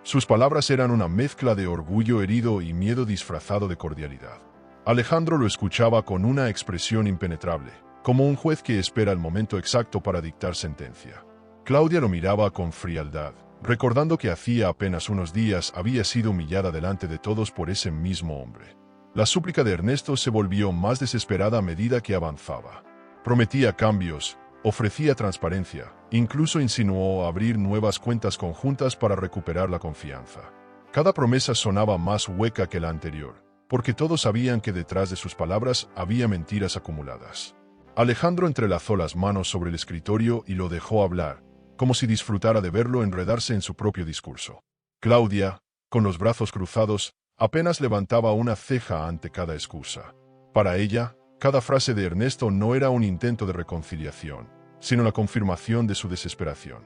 Sus palabras eran una mezcla de orgullo herido y miedo disfrazado de cordialidad. Alejandro lo escuchaba con una expresión impenetrable, como un juez que espera el momento exacto para dictar sentencia. Claudia lo miraba con frialdad, recordando que hacía apenas unos días había sido humillada delante de todos por ese mismo hombre. La súplica de Ernesto se volvió más desesperada a medida que avanzaba. Prometía cambios, ofrecía transparencia, incluso insinuó abrir nuevas cuentas conjuntas para recuperar la confianza. Cada promesa sonaba más hueca que la anterior, porque todos sabían que detrás de sus palabras había mentiras acumuladas. Alejandro entrelazó las manos sobre el escritorio y lo dejó hablar, como si disfrutara de verlo enredarse en su propio discurso. Claudia, con los brazos cruzados, apenas levantaba una ceja ante cada excusa. Para ella, cada frase de Ernesto no era un intento de reconciliación, sino la confirmación de su desesperación.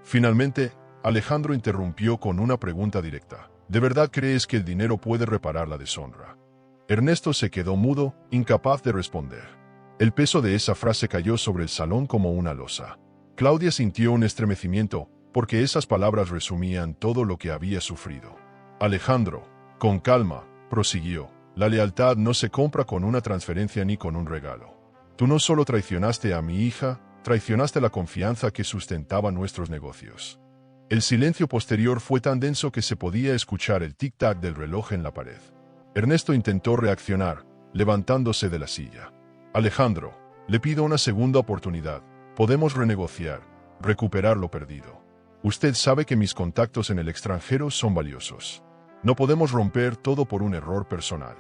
Finalmente, Alejandro interrumpió con una pregunta directa. ¿De verdad crees que el dinero puede reparar la deshonra? Ernesto se quedó mudo, incapaz de responder. El peso de esa frase cayó sobre el salón como una losa. Claudia sintió un estremecimiento, porque esas palabras resumían todo lo que había sufrido. Alejandro, con calma, prosiguió, la lealtad no se compra con una transferencia ni con un regalo. Tú no solo traicionaste a mi hija, traicionaste la confianza que sustentaba nuestros negocios. El silencio posterior fue tan denso que se podía escuchar el tic-tac del reloj en la pared. Ernesto intentó reaccionar, levantándose de la silla. Alejandro, le pido una segunda oportunidad. Podemos renegociar, recuperar lo perdido. Usted sabe que mis contactos en el extranjero son valiosos. No podemos romper todo por un error personal.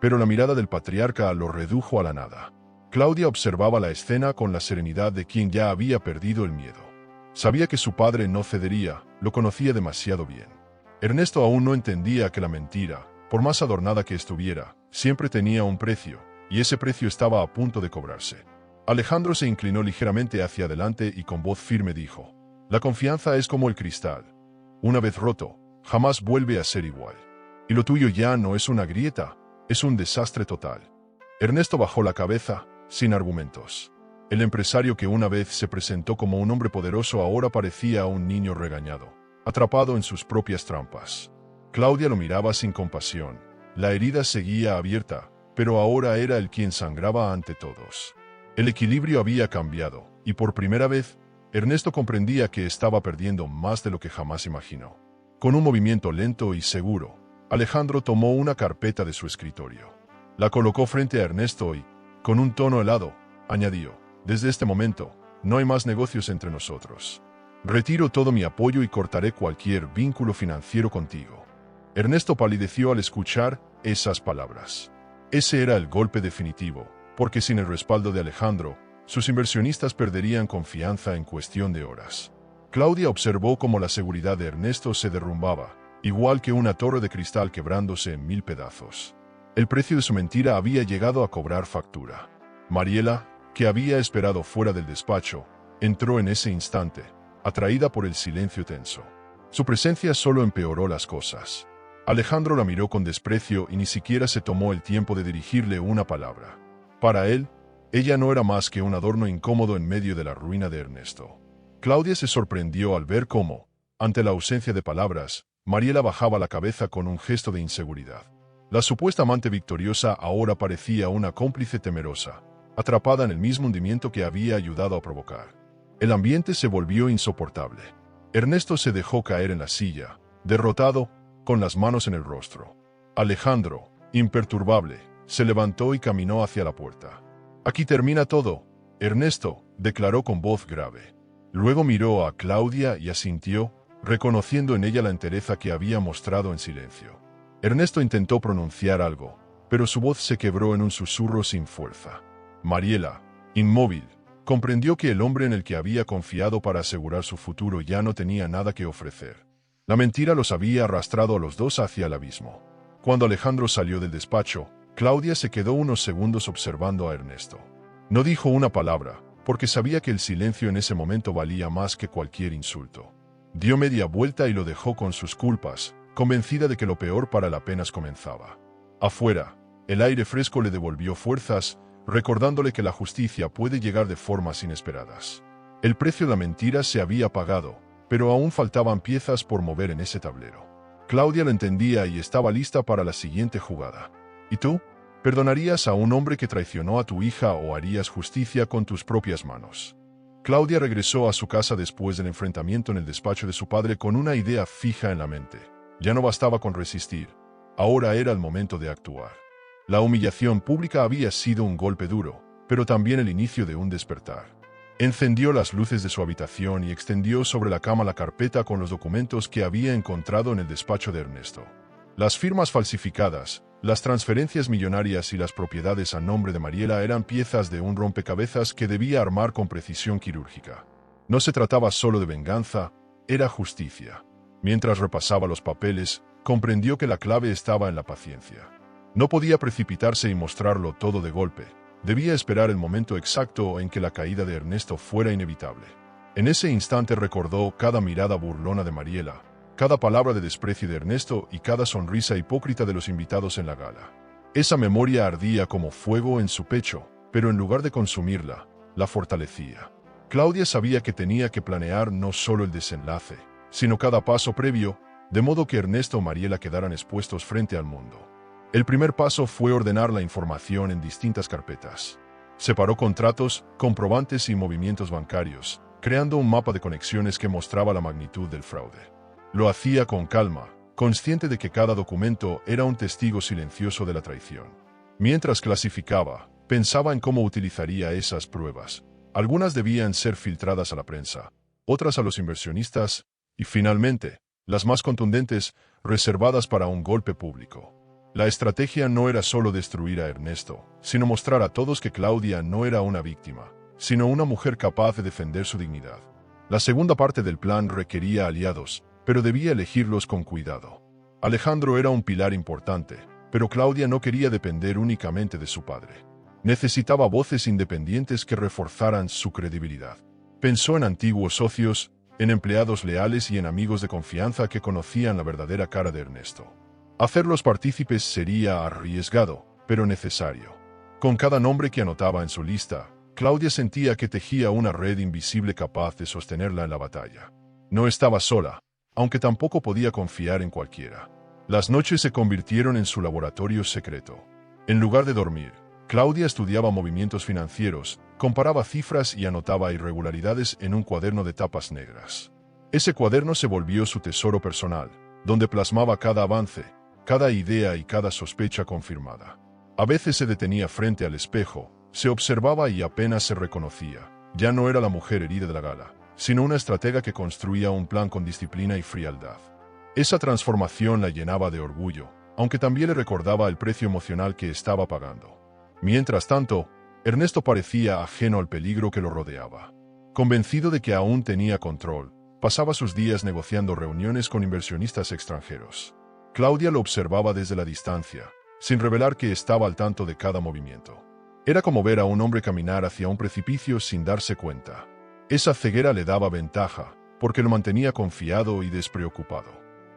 Pero la mirada del patriarca lo redujo a la nada. Claudia observaba la escena con la serenidad de quien ya había perdido el miedo. Sabía que su padre no cedería, lo conocía demasiado bien. Ernesto aún no entendía que la mentira, por más adornada que estuviera, siempre tenía un precio, y ese precio estaba a punto de cobrarse. Alejandro se inclinó ligeramente hacia adelante y con voz firme dijo: la confianza es como el cristal. Una vez roto, jamás vuelve a ser igual. Y lo tuyo ya no es una grieta, es un desastre total. Ernesto bajó la cabeza, sin argumentos. El empresario que una vez se presentó como un hombre poderoso ahora parecía un niño regañado, atrapado en sus propias trampas. Claudia lo miraba sin compasión. La herida seguía abierta, pero ahora era él quien sangraba ante todos. El equilibrio había cambiado, y por primera vez, Ernesto comprendía que estaba perdiendo más de lo que jamás imaginó. Con un movimiento lento y seguro, Alejandro tomó una carpeta de su escritorio. La colocó frente a Ernesto y, con un tono helado, añadió: desde este momento, no hay más negocios entre nosotros. Retiro todo mi apoyo y cortaré cualquier vínculo financiero contigo. Ernesto palideció al escuchar esas palabras. Ese era el golpe definitivo, porque sin el respaldo de Alejandro, sus inversionistas perderían confianza en cuestión de horas. Claudia observó cómo la seguridad de Ernesto se derrumbaba, igual que una torre de cristal quebrándose en 1000 pedazos. El precio de su mentira había llegado a cobrar factura. Mariela, que había esperado fuera del despacho, entró en ese instante, atraída por el silencio tenso. Su presencia solo empeoró las cosas. Alejandro la miró con desprecio y ni siquiera se tomó el tiempo de dirigirle una palabra. Para él, ella no era más que un adorno incómodo en medio de la ruina de Ernesto. Claudia se sorprendió al ver cómo, ante la ausencia de palabras, Mariela bajaba la cabeza con un gesto de inseguridad. La supuesta amante victoriosa ahora parecía una cómplice temerosa, atrapada en el mismo hundimiento que había ayudado a provocar. El ambiente se volvió insoportable. Ernesto se dejó caer en la silla, derrotado, con las manos en el rostro. Alejandro, imperturbable, se levantó y caminó hacia la puerta. Aquí termina todo, Ernesto, declaró con voz grave. Luego miró a Claudia y asintió, reconociendo en ella la entereza que había mostrado en silencio. Ernesto intentó pronunciar algo, pero su voz se quebró en un susurro sin fuerza. Mariela, inmóvil, comprendió que el hombre en el que había confiado para asegurar su futuro ya no tenía nada que ofrecer. La mentira los había arrastrado a los dos hacia el abismo. Cuando Alejandro salió del despacho, Claudia se quedó unos segundos observando a Ernesto. No dijo una palabra, porque sabía que el silencio en ese momento valía más que cualquier insulto. Dio media vuelta y lo dejó con sus culpas, convencida de que lo peor para él apenas comenzaba. Afuera, el aire fresco le devolvió fuerzas, recordándole que la justicia puede llegar de formas inesperadas. El precio de la mentira se había pagado, pero aún faltaban piezas por mover en ese tablero. Claudia lo entendía y estaba lista para la siguiente jugada. ¿Y tú? ¿Perdonarías a un hombre que traicionó a tu hija o harías justicia con tus propias manos? Claudia regresó a su casa después del enfrentamiento en el despacho de su padre con una idea fija en la mente. Ya no bastaba con resistir, ahora era el momento de actuar. La humillación pública había sido un golpe duro, pero también el inicio de un despertar. Encendió las luces de su habitación y extendió sobre la cama la carpeta con los documentos que había encontrado en el despacho de Ernesto. Las firmas falsificadas, las transferencias millonarias y las propiedades a nombre de Mariela eran piezas de un rompecabezas que debía armar con precisión quirúrgica. No se trataba solo de venganza, era justicia. Mientras repasaba los papeles, comprendió que la clave estaba en la paciencia. No podía precipitarse y mostrarlo todo de golpe. Debía esperar el momento exacto en que la caída de Ernesto fuera inevitable. En ese instante recordó cada mirada burlona de Mariela, cada palabra de desprecio de Ernesto y cada sonrisa hipócrita de los invitados en la gala. Esa memoria ardía como fuego en su pecho, pero en lugar de consumirla, la fortalecía. Claudia sabía que tenía que planear no solo el desenlace, sino cada paso previo, de modo que Ernesto o Mariela quedaran expuestos frente al mundo. El primer paso fue ordenar la información en distintas carpetas. Separó contratos, comprobantes y movimientos bancarios, creando un mapa de conexiones que mostraba la magnitud del fraude. Lo hacía con calma, consciente de que cada documento era un testigo silencioso de la traición. Mientras clasificaba, pensaba en cómo utilizaría esas pruebas. Algunas debían ser filtradas a la prensa, otras a los inversionistas, y finalmente, las más contundentes, reservadas para un golpe público. La estrategia no era solo destruir a Ernesto, sino mostrar a todos que Claudia no era una víctima, sino una mujer capaz de defender su dignidad. La segunda parte del plan requería aliados, pero debía elegirlos con cuidado. Alejandro era un pilar importante, pero Claudia no quería depender únicamente de su padre. Necesitaba voces independientes que reforzaran su credibilidad. Pensó en antiguos socios, en empleados leales y en amigos de confianza que conocían la verdadera cara de Ernesto. Hacerlos partícipes sería arriesgado, pero necesario. Con cada nombre que anotaba en su lista, Claudia sentía que tejía una red invisible capaz de sostenerla en la batalla. No estaba sola, aunque tampoco podía confiar en cualquiera. Las noches se convirtieron en su laboratorio secreto. En lugar de dormir, Claudia estudiaba movimientos financieros, comparaba cifras y anotaba irregularidades en un cuaderno de tapas negras. Ese cuaderno se volvió su tesoro personal, donde plasmaba cada avance, cada idea y cada sospecha confirmada. A veces se detenía frente al espejo, se observaba y apenas se reconocía. Ya no era la mujer herida de la gala, sino una estratega que construía un plan con disciplina y frialdad. Esa transformación la llenaba de orgullo, aunque también le recordaba el precio emocional que estaba pagando. Mientras tanto, Ernesto parecía ajeno al peligro que lo rodeaba. Convencido de que aún tenía control, pasaba sus días negociando reuniones con inversionistas extranjeros. Claudia lo observaba desde la distancia, sin revelar que estaba al tanto de cada movimiento. Era como ver a un hombre caminar hacia un precipicio sin darse cuenta. Esa ceguera le daba ventaja, porque lo mantenía confiado y despreocupado.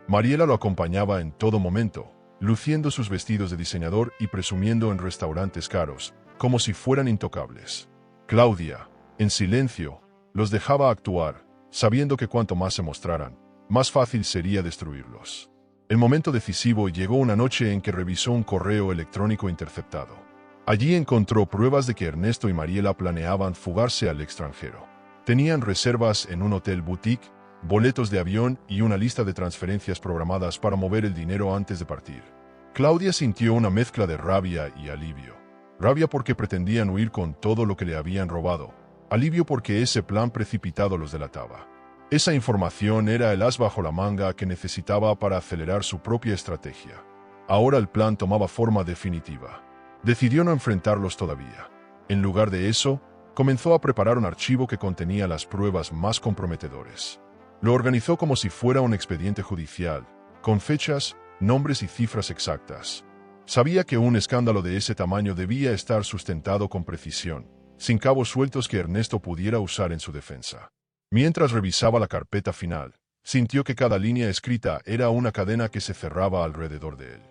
Mariela lo acompañaba en todo momento, luciendo sus vestidos de diseñador y presumiendo en restaurantes caros, como si fueran intocables. Claudia, en silencio, los dejaba actuar, sabiendo que cuanto más se mostraran, más fácil sería destruirlos. El momento decisivo llegó una noche en que revisó un correo electrónico interceptado. Allí encontró pruebas de que Ernesto y Mariela planeaban fugarse al extranjero. Tenían reservas en un hotel boutique, boletos de avión y una lista de transferencias programadas para mover el dinero antes de partir. Claudia sintió una mezcla de rabia y alivio. Rabia porque pretendían huir con todo lo que le habían robado. Alivio porque ese plan precipitado los delataba. Esa información era el as bajo la manga que necesitaba para acelerar su propia estrategia. Ahora el plan tomaba forma definitiva. Decidió no enfrentarlos todavía. En lugar de eso, comenzó a preparar un archivo que contenía las pruebas más comprometedoras. Lo organizó como si fuera un expediente judicial, con fechas, nombres y cifras exactas. Sabía que un escándalo de ese tamaño debía estar sustentado con precisión, sin cabos sueltos que Ernesto pudiera usar en su defensa. Mientras revisaba la carpeta final, sintió que cada línea escrita era una cadena que se cerraba alrededor de él.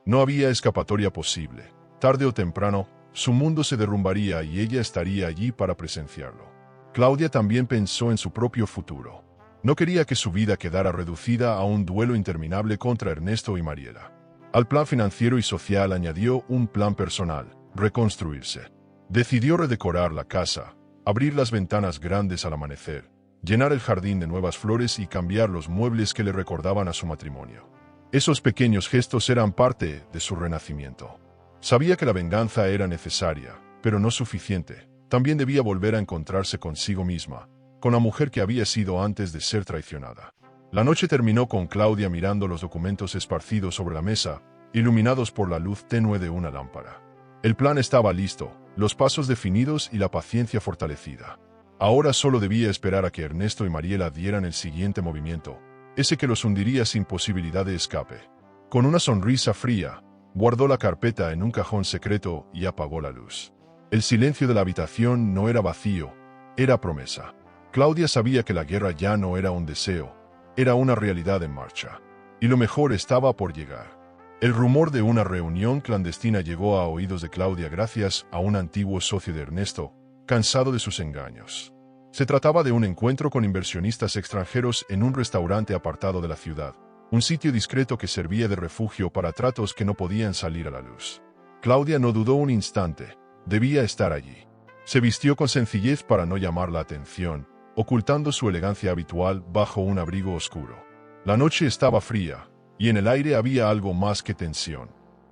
No había escapatoria posible. Tarde o temprano, su mundo se derrumbaría y ella estaría allí para presenciarlo. Claudia también pensó en su propio futuro. No quería que su vida quedara reducida a un duelo interminable contra Ernesto y Mariela. Al plan financiero y social añadió un plan personal: reconstruirse. Decidió redecorar la casa, abrir las ventanas grandes al amanecer, llenar el jardín de nuevas flores y cambiar los muebles que le recordaban a su matrimonio. Esos pequeños gestos eran parte de su renacimiento. Sabía que la venganza era necesaria, pero no suficiente. También debía volver a encontrarse consigo misma, con la mujer que había sido antes de ser traicionada. La noche terminó con Claudia mirando los documentos esparcidos sobre la mesa, iluminados por la luz tenue de una lámpara. El plan estaba listo, los pasos definidos y la paciencia fortalecida. Ahora solo debía esperar a que Ernesto y Mariela dieran el siguiente movimiento, ese que los hundiría sin posibilidad de escape. Con una sonrisa fría, guardó la carpeta en un cajón secreto y apagó la luz. El silencio de la habitación no era vacío, era promesa. Claudia sabía que la guerra ya no era un deseo, era una realidad en marcha. Y lo mejor estaba por llegar. El rumor de una reunión clandestina llegó a oídos de Claudia gracias a un antiguo socio de Ernesto, cansado de sus engaños. Se trataba de un encuentro con inversionistas extranjeros en un restaurante apartado de la ciudad, un sitio discreto que servía de refugio para tratos que no podían salir a la luz. Claudia no dudó un instante, debía estar allí. Se vistió con sencillez para no llamar la atención, ocultando su elegancia habitual bajo un abrigo oscuro. La noche estaba fría, y en el aire había algo más que tensión,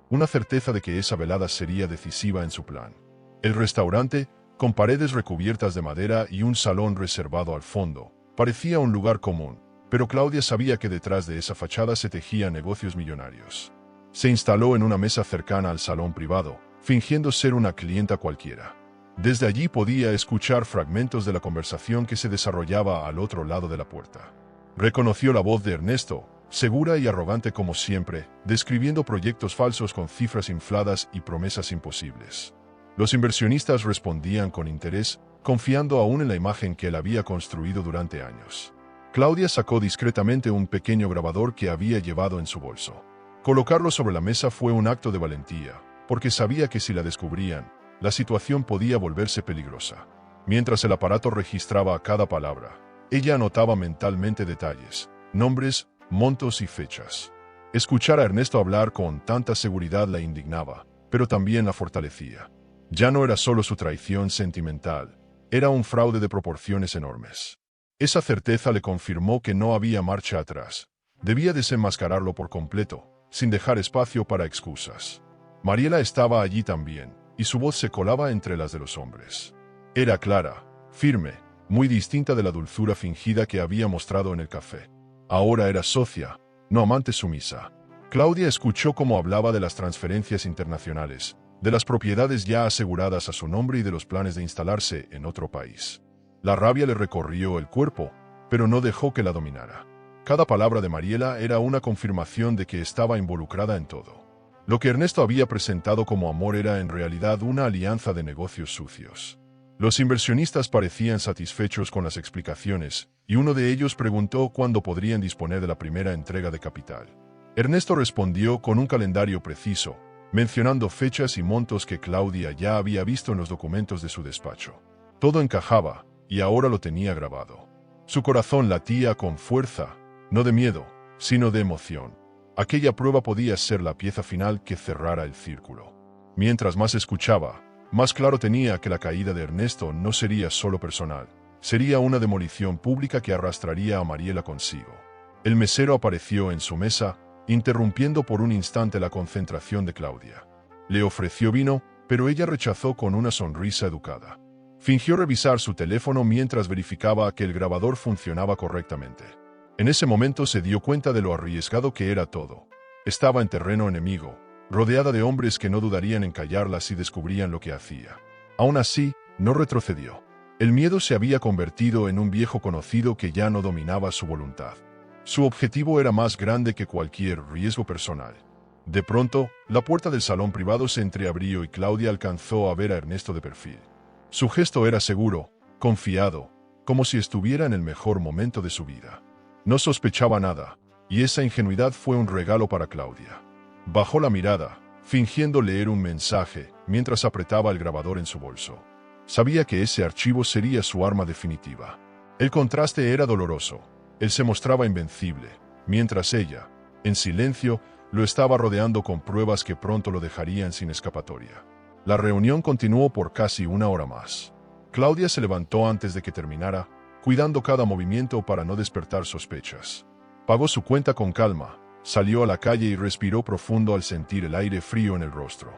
una certeza de que esa velada sería decisiva en su plan. El restaurante, con paredes recubiertas de madera y un salón reservado al fondo, parecía un lugar común, pero Claudia sabía que detrás de esa fachada se tejían negocios millonarios. Se instaló en una mesa cercana al salón privado, fingiendo ser una clienta cualquiera. Desde allí podía escuchar fragmentos de la conversación que se desarrollaba al otro lado de la puerta. Reconoció la voz de Ernesto, segura y arrogante como siempre, describiendo proyectos falsos con cifras infladas y promesas imposibles. Los inversionistas respondían con interés, confiando aún en la imagen que él había construido durante años. Claudia sacó discretamente un pequeño grabador que había llevado en su bolso. Colocarlo sobre la mesa fue un acto de valentía, porque sabía que si la descubrían, la situación podía volverse peligrosa. Mientras el aparato registraba cada palabra, ella anotaba mentalmente detalles, nombres, montos y fechas. Escuchar a Ernesto hablar con tanta seguridad la indignaba, pero también la fortalecía. Ya no era solo su traición sentimental, era un fraude de proporciones enormes. Esa certeza le confirmó que no había marcha atrás. Debía desenmascararlo por completo, sin dejar espacio para excusas. Mariela estaba allí también, y su voz se colaba entre las de los hombres. Era clara, firme, muy distinta de la dulzura fingida que había mostrado en el café. Ahora era socia, no amante sumisa. Claudia escuchó cómo hablaba de las transferencias internacionales, de las propiedades ya aseguradas a su nombre y de los planes de instalarse en otro país. La rabia le recorrió el cuerpo, pero no dejó que la dominara. Cada palabra de Mariela era una confirmación de que estaba involucrada en todo. Lo que Ernesto había presentado como amor era en realidad una alianza de negocios sucios. Los inversionistas parecían satisfechos con las explicaciones, y uno de ellos preguntó cuándo podrían disponer de la primera entrega de capital. Ernesto respondió con un calendario preciso, mencionando fechas y montos que Claudia ya había visto en los documentos de su despacho. Todo encajaba, y ahora lo tenía grabado. Su corazón latía con fuerza, no de miedo, sino de emoción. Aquella prueba podía ser la pieza final que cerrara el círculo. Mientras más escuchaba, más claro tenía que la caída de Ernesto no sería solo personal, sería una demolición pública que arrastraría a Mariela consigo. El mesero apareció en su mesa, interrumpiendo por un instante la concentración de Claudia. Le ofreció vino, pero ella rechazó con una sonrisa educada. Fingió revisar su teléfono mientras verificaba que el grabador funcionaba correctamente. En ese momento se dio cuenta de lo arriesgado que era todo. Estaba en terreno enemigo, rodeada de hombres que no dudarían en callarla si descubrían lo que hacía. Aún así, no retrocedió. El miedo se había convertido en un viejo conocido que ya no dominaba su voluntad. Su objetivo era más grande que cualquier riesgo personal. De pronto, la puerta del salón privado se entreabrió y Claudia alcanzó a ver a Ernesto de perfil. Su gesto era seguro, confiado, como si estuviera en el mejor momento de su vida. No sospechaba nada, y esa ingenuidad fue un regalo para Claudia. Bajó la mirada, fingiendo leer un mensaje, mientras apretaba el grabador en su bolso. Sabía que ese archivo sería su arma definitiva. El contraste era doloroso. Él se mostraba invencible, mientras ella, en silencio, lo estaba rodeando con pruebas que pronto lo dejarían sin escapatoria. La reunión continuó por casi una hora más. Claudia se levantó antes de que terminara, cuidando cada movimiento para no despertar sospechas. Pagó su cuenta con calma, salió a la calle y respiró profundo al sentir el aire frío en el rostro.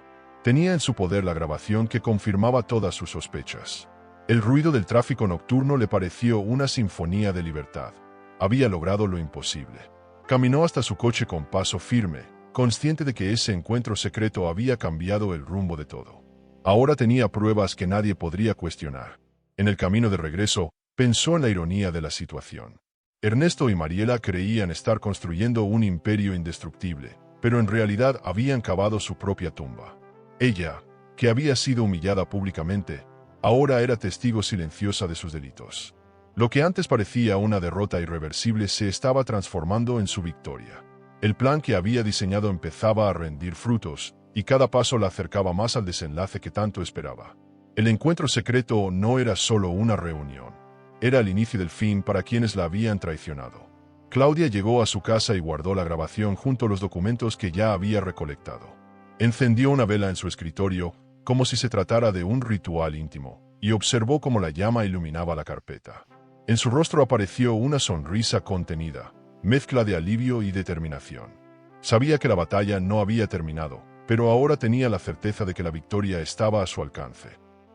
Tenía en su poder la grabación que confirmaba todas sus sospechas. El ruido del tráfico nocturno le pareció una sinfonía de libertad. Había logrado lo imposible. Caminó hasta su coche con paso firme, consciente de que ese encuentro secreto había cambiado el rumbo de todo. Ahora tenía pruebas que nadie podría cuestionar. En el camino de regreso, pensó en la ironía de la situación. Ernesto y Mariela creían estar construyendo un imperio indestructible, pero en realidad habían cavado su propia tumba. Ella, que había sido humillada públicamente, ahora era testigo silenciosa de sus delitos. Lo que antes parecía una derrota irreversible se estaba transformando en su victoria. El plan que había diseñado empezaba a rendir frutos, y cada paso la acercaba más al desenlace que tanto esperaba. El encuentro secreto no era solo una reunión. Era el inicio del fin para quienes la habían traicionado. Claudia llegó a su casa y guardó la grabación junto a los documentos que ya había recolectado. Encendió una vela en su escritorio, como si se tratara de un ritual íntimo, y observó cómo la llama iluminaba la carpeta. En su rostro apareció una sonrisa contenida, mezcla de alivio y determinación. Sabía que la batalla no había terminado, pero ahora tenía la certeza de que la victoria estaba a su alcance.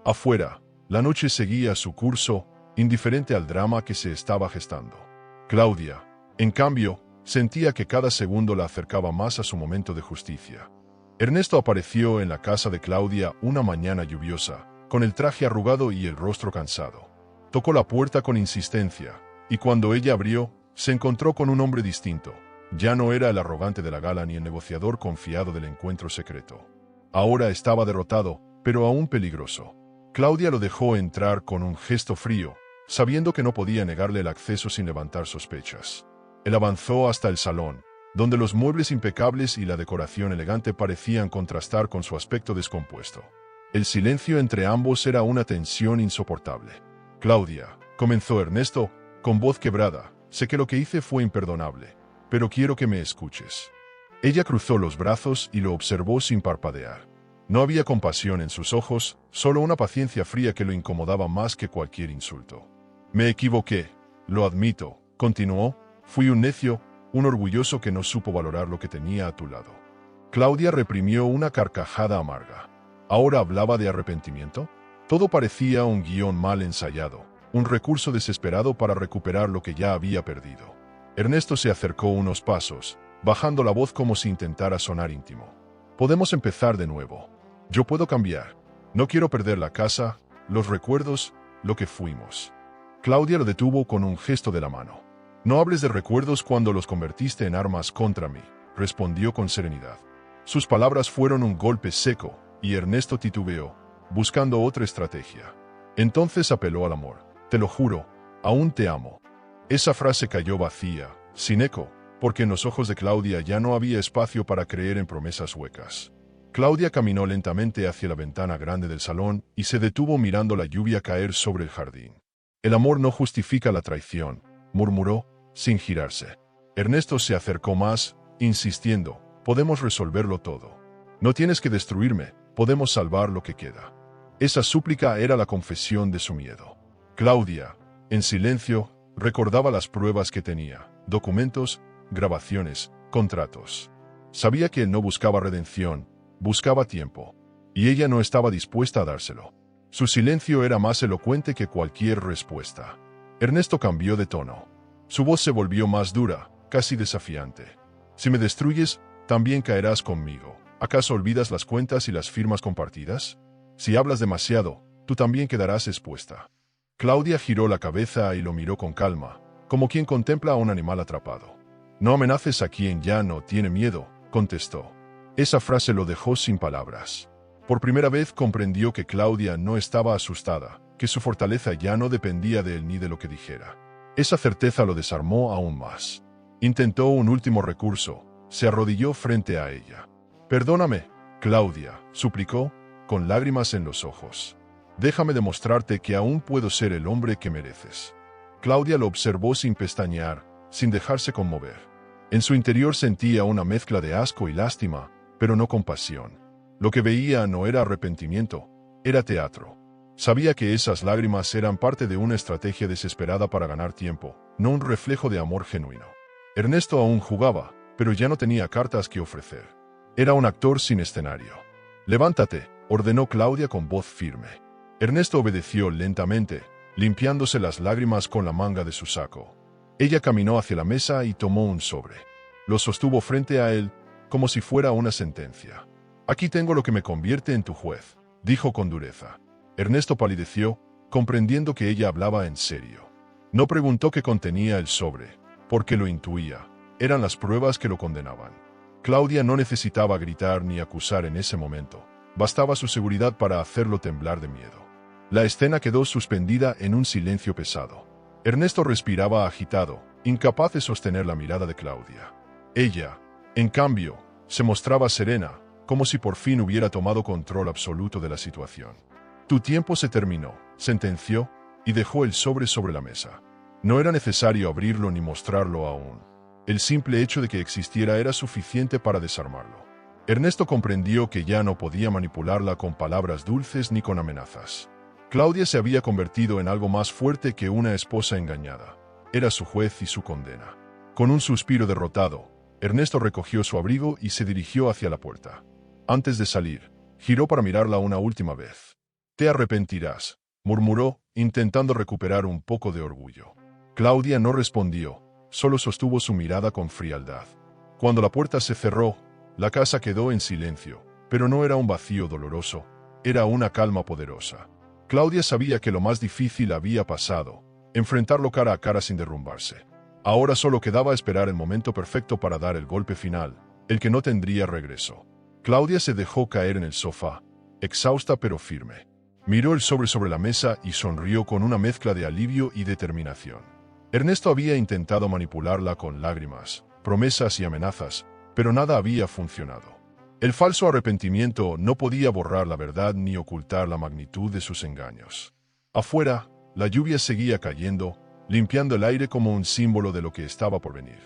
Afuera, la noche seguía su curso, indiferente al drama que se estaba gestando. Claudia, en cambio, sentía que cada segundo la acercaba más a su momento de justicia. Ernesto apareció en la casa de Claudia una mañana lluviosa, con el traje arrugado y el rostro cansado. Tocó la puerta con insistencia, y cuando ella abrió, se encontró con un hombre distinto. Ya no era el arrogante de la gala ni el negociador confiado del encuentro secreto. Ahora estaba derrotado, pero aún peligroso. Claudia lo dejó entrar con un gesto frío, sabiendo que no podía negarle el acceso sin levantar sospechas. Él avanzó hasta el salón, donde los muebles impecables y la decoración elegante parecían contrastar con su aspecto descompuesto. El silencio entre ambos era una tensión insoportable. «Claudia», comenzó Ernesto, con voz quebrada, «sé que lo que hice fue imperdonable, pero quiero que me escuches». Ella cruzó los brazos y lo observó sin parpadear. No había compasión en sus ojos, solo una paciencia fría que lo incomodaba más que cualquier insulto. «Me equivoqué, lo admito», continuó, «fui un necio, un orgulloso que no supo valorar lo que tenía a tu lado». Claudia reprimió una carcajada amarga. ¿Ahora hablaba de arrepentimiento? Todo parecía un guión mal ensayado, un recurso desesperado para recuperar lo que ya había perdido. Ernesto se acercó unos pasos, bajando la voz como si intentara sonar íntimo. «Podemos empezar de nuevo. Yo puedo cambiar. No quiero perder la casa, los recuerdos, lo que fuimos». Claudia lo detuvo con un gesto de la mano. «No hables de recuerdos cuando los convertiste en armas contra mí», respondió con serenidad. Sus palabras fueron un golpe seco, y Ernesto titubeó, buscando otra estrategia. Entonces apeló al amor. «Te lo juro, aún te amo». Esa frase cayó vacía, sin eco, porque en los ojos de Claudia ya no había espacio para creer en promesas huecas. Claudia caminó lentamente hacia la ventana grande del salón y se detuvo mirando la lluvia caer sobre el jardín. «El amor no justifica la traición», murmuró, sin girarse. Ernesto se acercó más, insistiendo, «podemos resolverlo todo. No tienes que destruirme, podemos salvar lo que queda». Esa súplica era la confesión de su miedo. Claudia, en silencio, recordaba las pruebas que tenía, documentos, grabaciones, contratos. Sabía que él no buscaba redención, buscaba tiempo, y ella no estaba dispuesta a dárselo. Su silencio era más elocuente que cualquier respuesta. Ernesto cambió de tono. Su voz se volvió más dura, casi desafiante. «Si me destruyes, también caerás conmigo. ¿Acaso olvidas las cuentas y las firmas compartidas? Si hablas demasiado, tú también quedarás expuesta». Claudia giró la cabeza y lo miró con calma, como quien contempla a un animal atrapado. «No amenaces a quien ya no tiene miedo», contestó. Esa frase lo dejó sin palabras. Por primera vez comprendió que Claudia no estaba asustada, que su fortaleza ya no dependía de él ni de lo que dijera. Esa certeza lo desarmó aún más. Intentó un último recurso, se arrodilló frente a ella. «Perdóname, Claudia», suplicó, con lágrimas en los ojos. «Déjame demostrarte que aún puedo ser el hombre que mereces». Claudia lo observó sin pestañear, sin dejarse conmover. En su interior sentía una mezcla de asco y lástima, pero no compasión. Lo que veía no era arrepentimiento, era teatro. Sabía que esas lágrimas eran parte de una estrategia desesperada para ganar tiempo, no un reflejo de amor genuino. Ernesto aún jugaba, pero ya no tenía cartas que ofrecer. Era un actor sin escenario. «Levántate», ordenó Claudia con voz firme. Ernesto obedeció lentamente, limpiándose las lágrimas con la manga de su saco. Ella caminó hacia la mesa y tomó un sobre. Lo sostuvo frente a él, como si fuera una sentencia. «Aquí tengo lo que me convierte en tu juez», dijo con dureza. Ernesto palideció, comprendiendo que ella hablaba en serio. No preguntó qué contenía el sobre, porque lo intuía. Eran las pruebas que lo condenaban. Claudia no necesitaba gritar ni acusar en ese momento. Bastaba su seguridad para hacerlo temblar de miedo. La escena quedó suspendida en un silencio pesado. Ernesto respiraba agitado, incapaz de sostener la mirada de Claudia. Ella, en cambio, se mostraba serena, como si por fin hubiera tomado control absoluto de la situación. Tu tiempo se terminó, sentenció, y dejó el sobre la mesa. No era necesario abrirlo ni mostrarlo aún. El simple hecho de que existiera era suficiente para desarmarlo. Ernesto comprendió que ya no podía manipularla con palabras dulces ni con amenazas. Claudia se había convertido en algo más fuerte que una esposa engañada. Era su juez y su condena. Con un suspiro derrotado, Ernesto recogió su abrigo y se dirigió hacia la puerta. Antes de salir, giró para mirarla una última vez. «Te arrepentirás», murmuró, intentando recuperar un poco de orgullo. Claudia no respondió, solo sostuvo su mirada con frialdad. Cuando la puerta se cerró, la casa quedó en silencio, pero no era un vacío doloroso, era una calma poderosa. Claudia sabía que lo más difícil había pasado, enfrentarlo cara a cara sin derrumbarse. Ahora solo quedaba esperar el momento perfecto para dar el golpe final, el que no tendría regreso. Claudia se dejó caer en el sofá, exhausta pero firme. Miró el sobre la mesa y sonrió con una mezcla de alivio y determinación. Ernesto había intentado manipularla con lágrimas, promesas y amenazas, pero nada había funcionado. El falso arrepentimiento no podía borrar la verdad ni ocultar la magnitud de sus engaños. Afuera, la lluvia seguía cayendo, limpiando el aire como un símbolo de lo que estaba por venir.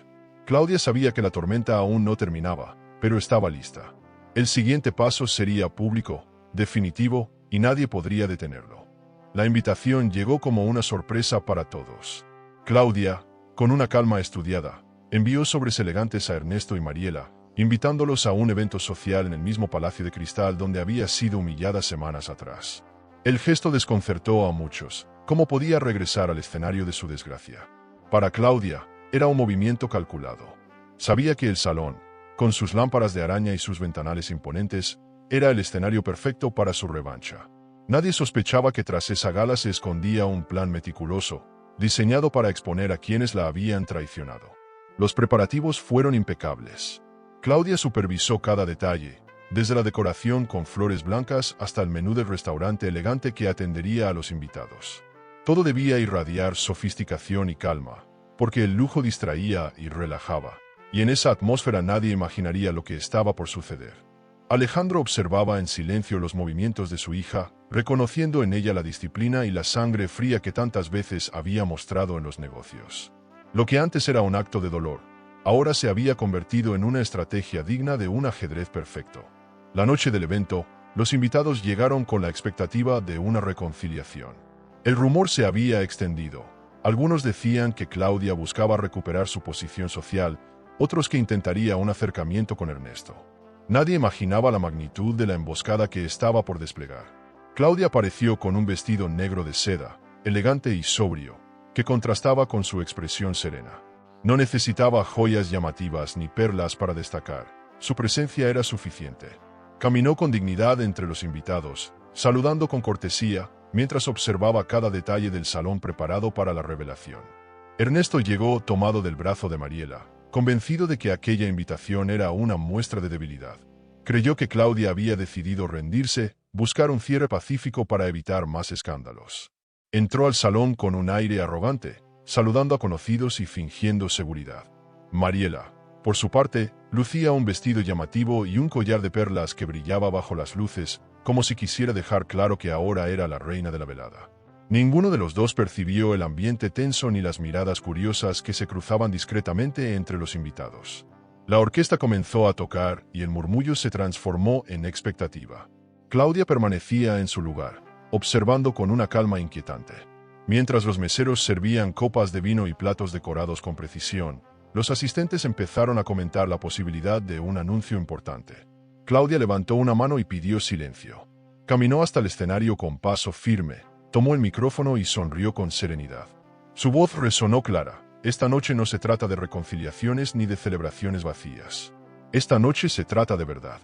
Claudia sabía que la tormenta aún no terminaba, pero estaba lista. El siguiente paso sería público, definitivo, y nadie podría detenerlo. La invitación llegó como una sorpresa para todos. Claudia, con una calma estudiada, envió sobres elegantes a Ernesto y Mariela, invitándolos a un evento social en el mismo Palacio de Cristal donde había sido humillada semanas atrás. El gesto desconcertó a muchos. ¿Cómo podía regresar al escenario de su desgracia? Para Claudia, era un movimiento calculado. Sabía que el salón, con sus lámparas de araña y sus ventanales imponentes, era el escenario perfecto para su revancha. Nadie sospechaba que tras esa gala se escondía un plan meticuloso, diseñado para exponer a quienes la habían traicionado. Los preparativos fueron impecables. Claudia supervisó cada detalle, desde la decoración con flores blancas hasta el menú del restaurante elegante que atendería a los invitados. Todo debía irradiar sofisticación y calma, porque el lujo distraía y relajaba, y en esa atmósfera nadie imaginaría lo que estaba por suceder. Alejandro observaba en silencio los movimientos de su hija, reconociendo en ella la disciplina y la sangre fría que tantas veces había mostrado en los negocios. Lo que antes era un acto de dolor, ahora se había convertido en una estrategia digna de un ajedrez perfecto. La noche del evento, los invitados llegaron con la expectativa de una reconciliación. El rumor se había extendido. Algunos decían que Claudia buscaba recuperar su posición social, otros que intentaría un acercamiento con Ernesto. Nadie imaginaba la magnitud de la emboscada que estaba por desplegar. Claudia apareció con un vestido negro de seda, elegante y sobrio, que contrastaba con su expresión serena. No necesitaba joyas llamativas ni perlas para destacar. Su presencia era suficiente. Caminó con dignidad entre los invitados, saludando con cortesía, mientras observaba cada detalle del salón preparado para la revelación. Ernesto llegó tomado del brazo de Mariela, convencido de que aquella invitación era una muestra de debilidad. Creyó que Claudia había decidido rendirse, buscar un cierre pacífico para evitar más escándalos. Entró al salón con un aire arrogante, saludando a conocidos y fingiendo seguridad. Mariela, por su parte, lucía un vestido llamativo y un collar de perlas que brillaba bajo las luces, como si quisiera dejar claro que ahora era la reina de la velada. Ninguno de los dos percibió el ambiente tenso ni las miradas curiosas que se cruzaban discretamente entre los invitados. La orquesta comenzó a tocar y el murmullo se transformó en expectativa. Claudia permanecía en su lugar, observando con una calma inquietante. Mientras los meseros servían copas de vino y platos decorados con precisión, los asistentes empezaron a comentar la posibilidad de un anuncio importante. Claudia levantó una mano y pidió silencio. Caminó hasta el escenario con paso firme, tomó el micrófono y sonrió con serenidad. Su voz resonó clara. Esta noche no se trata de reconciliaciones ni de celebraciones vacías. Esta noche se trata de verdad.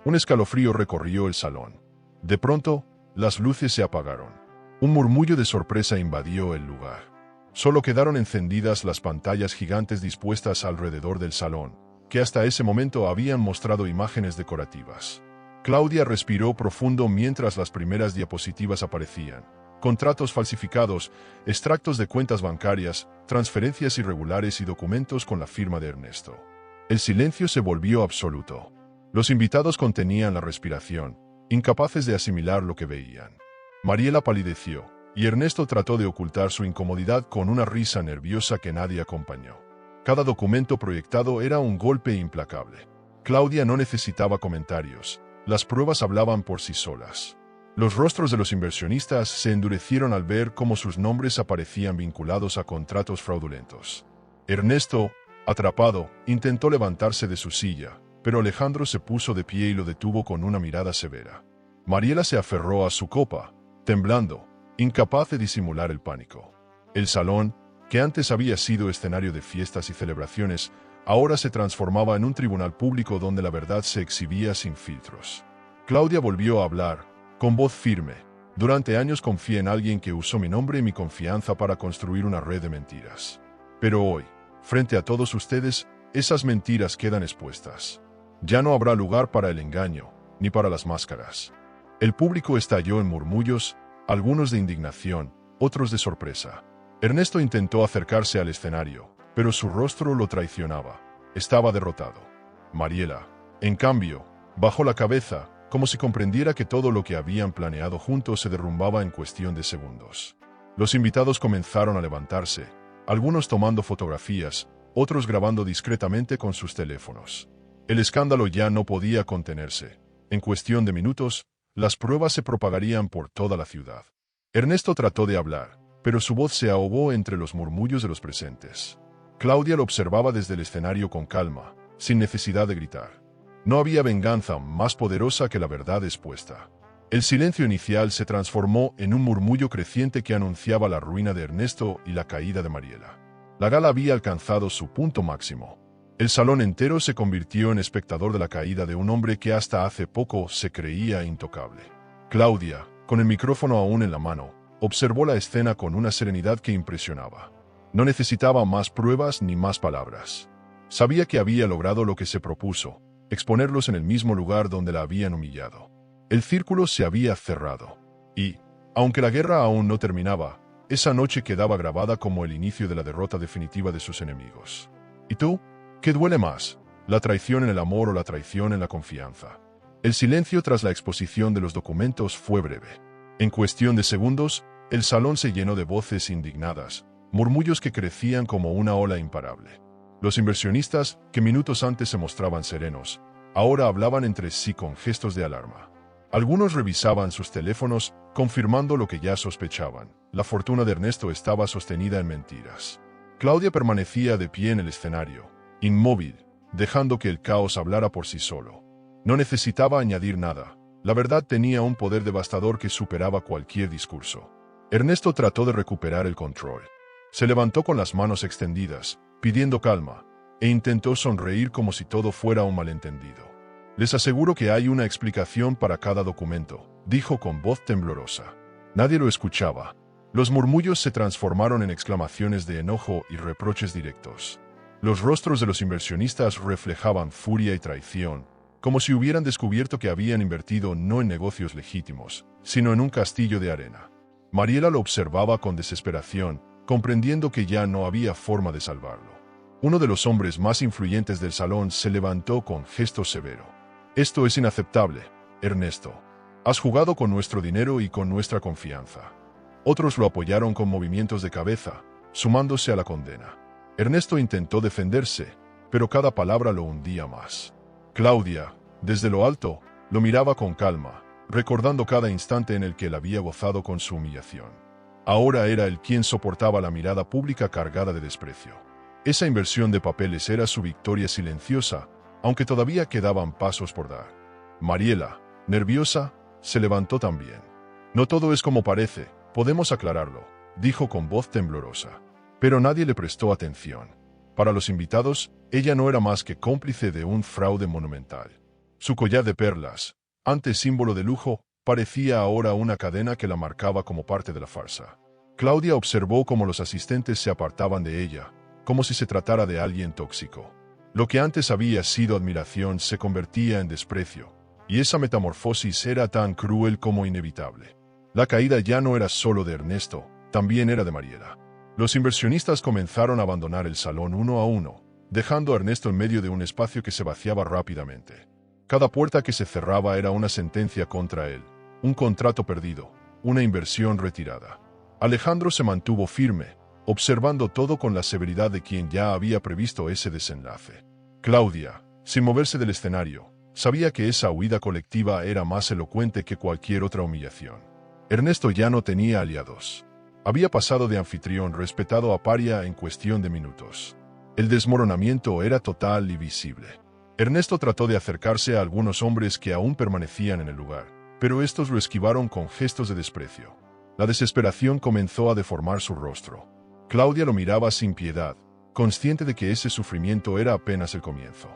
Un escalofrío recorrió el salón. De pronto, las luces se apagaron. Un murmullo de sorpresa invadió el lugar. Solo quedaron encendidas las pantallas gigantes dispuestas alrededor del salón, que hasta ese momento habían mostrado imágenes decorativas. Claudia respiró profundo mientras las primeras diapositivas aparecían, contratos falsificados, extractos de cuentas bancarias, transferencias irregulares y documentos con la firma de Ernesto. El silencio se volvió absoluto. Los invitados contenían la respiración, incapaces de asimilar lo que veían. Mariela palideció, y Ernesto trató de ocultar su incomodidad con una risa nerviosa que nadie acompañó. Cada documento proyectado era un golpe implacable. Claudia no necesitaba comentarios. Las pruebas hablaban por sí solas. Los rostros de los inversionistas se endurecieron al ver cómo sus nombres aparecían vinculados a contratos fraudulentos. Ernesto, atrapado, intentó levantarse de su silla, pero Alejandro se puso de pie y lo detuvo con una mirada severa. Mariela se aferró a su copa, temblando, incapaz de disimular el pánico. El salón, que antes había sido escenario de fiestas y celebraciones, ahora se transformaba en un tribunal público donde la verdad se exhibía sin filtros. Claudia volvió a hablar, con voz firme. Durante años confié en alguien que usó mi nombre y mi confianza para construir una red de mentiras. Pero hoy, frente a todos ustedes, esas mentiras quedan expuestas. Ya no habrá lugar para el engaño, ni para las máscaras. El público estalló en murmullos, algunos de indignación, otros de sorpresa. Ernesto intentó acercarse al escenario, pero su rostro lo traicionaba. Estaba derrotado. Mariela, en cambio, bajó la cabeza, como si comprendiera que todo lo que habían planeado juntos se derrumbaba en cuestión de segundos. Los invitados comenzaron a levantarse, algunos tomando fotografías, otros grabando discretamente con sus teléfonos. El escándalo ya no podía contenerse. En cuestión de minutos, las pruebas se propagarían por toda la ciudad. Ernesto trató de hablar, pero su voz se ahogó entre los murmullos de los presentes. Claudia lo observaba desde el escenario con calma, sin necesidad de gritar. No había venganza más poderosa que la verdad expuesta. El silencio inicial se transformó en un murmullo creciente que anunciaba la ruina de Ernesto y la caída de Mariela. La gala había alcanzado su punto máximo. El salón entero se convirtió en espectador de la caída de un hombre que hasta hace poco se creía intocable. Claudia, con el micrófono aún en la mano, observó la escena con una serenidad que impresionaba. No necesitaba más pruebas ni más palabras. Sabía que había logrado lo que se propuso, exponerlos en el mismo lugar donde la habían humillado. El círculo se había cerrado. Y, aunque la guerra aún no terminaba, esa noche quedaba grabada como el inicio de la derrota definitiva de sus enemigos. ¿Y tú? ¿Qué duele más? ¿La traición en el amor o la traición en la confianza? El silencio tras la exposición de los documentos fue breve. En cuestión de segundos, el salón se llenó de voces indignadas, murmullos que crecían como una ola imparable. Los inversionistas, que minutos antes se mostraban serenos, ahora hablaban entre sí con gestos de alarma. Algunos revisaban sus teléfonos, confirmando lo que ya sospechaban. La fortuna de Ernesto estaba sostenida en mentiras. Claudia permanecía de pie en el escenario, inmóvil, dejando que el caos hablara por sí solo. No necesitaba añadir nada. La verdad tenía un poder devastador que superaba cualquier discurso. Ernesto trató de recuperar el control. Se levantó con las manos extendidas, pidiendo calma, e intentó sonreír como si todo fuera un malentendido. Les aseguro que hay una explicación para cada documento, dijo con voz temblorosa. Nadie lo escuchaba. Los murmullos se transformaron en exclamaciones de enojo y reproches directos. Los rostros de los inversionistas reflejaban furia y traición, como si hubieran descubierto que habían invertido no en negocios legítimos, sino en un castillo de arena. Mariela lo observaba con desesperación, comprendiendo que ya no había forma de salvarlo. Uno de los hombres más influyentes del salón se levantó con gesto severo. Esto es inaceptable, Ernesto. Has jugado con nuestro dinero y con nuestra confianza. Otros lo apoyaron con movimientos de cabeza, sumándose a la condena. Ernesto intentó defenderse, pero cada palabra lo hundía más. Claudia, desde lo alto, lo miraba con calma, recordando cada instante en el que él había gozado con su humillación. Ahora era él quien soportaba la mirada pública cargada de desprecio. Esa inversión de papeles era su victoria silenciosa, aunque todavía quedaban pasos por dar. Mariela, nerviosa, se levantó también. No todo es como parece, podemos aclararlo, dijo con voz temblorosa. Pero nadie le prestó atención. Para los invitados, ella no era más que cómplice de un fraude monumental. Su collar de perlas, antes símbolo de lujo, parecía ahora una cadena que la marcaba como parte de la farsa. Claudia observó cómo los asistentes se apartaban de ella, como si se tratara de alguien tóxico. Lo que antes había sido admiración se convertía en desprecio, y esa metamorfosis era tan cruel como inevitable. La caída ya no era solo de Ernesto, también era de Mariela. Los inversionistas comenzaron a abandonar el salón uno a uno, dejando a Ernesto en medio de un espacio que se vaciaba rápidamente. Cada puerta que se cerraba era una sentencia contra él, un contrato perdido, una inversión retirada. Alejandro se mantuvo firme, observando todo con la severidad de quien ya había previsto ese desenlace. Claudia, sin moverse del escenario, sabía que esa huida colectiva era más elocuente que cualquier otra humillación. Ernesto ya no tenía aliados. Había pasado de anfitrión respetado a paria en cuestión de minutos. El desmoronamiento era total y visible. Ernesto trató de acercarse a algunos hombres que aún permanecían en el lugar, pero estos lo esquivaron con gestos de desprecio. La desesperación comenzó a deformar su rostro. Claudia lo miraba sin piedad, consciente de que ese sufrimiento era apenas el comienzo.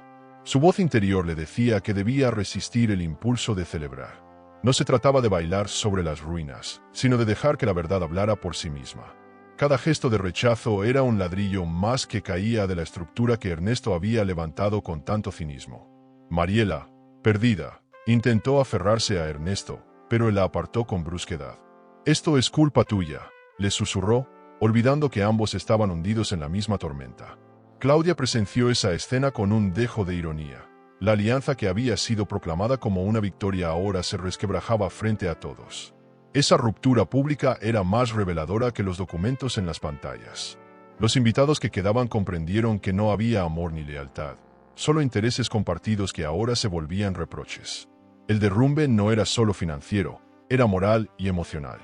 Su voz interior le decía que debía resistir el impulso de celebrar. No se trataba de bailar sobre las ruinas, sino de dejar que la verdad hablara por sí misma. Cada gesto de rechazo era un ladrillo más que caía de la estructura que Ernesto había levantado con tanto cinismo. Mariela, perdida, intentó aferrarse a Ernesto, pero él la apartó con brusquedad. «Esto es culpa tuya», le susurró, olvidando que ambos estaban hundidos en la misma tormenta. Claudia presenció esa escena con un dejo de ironía. La alianza que había sido proclamada como una victoria ahora se resquebrajaba frente a todos. Esa ruptura pública era más reveladora que los documentos en las pantallas. Los invitados que quedaban comprendieron que no había amor ni lealtad, solo intereses compartidos que ahora se volvían reproches. El derrumbe no era solo financiero, era moral y emocional.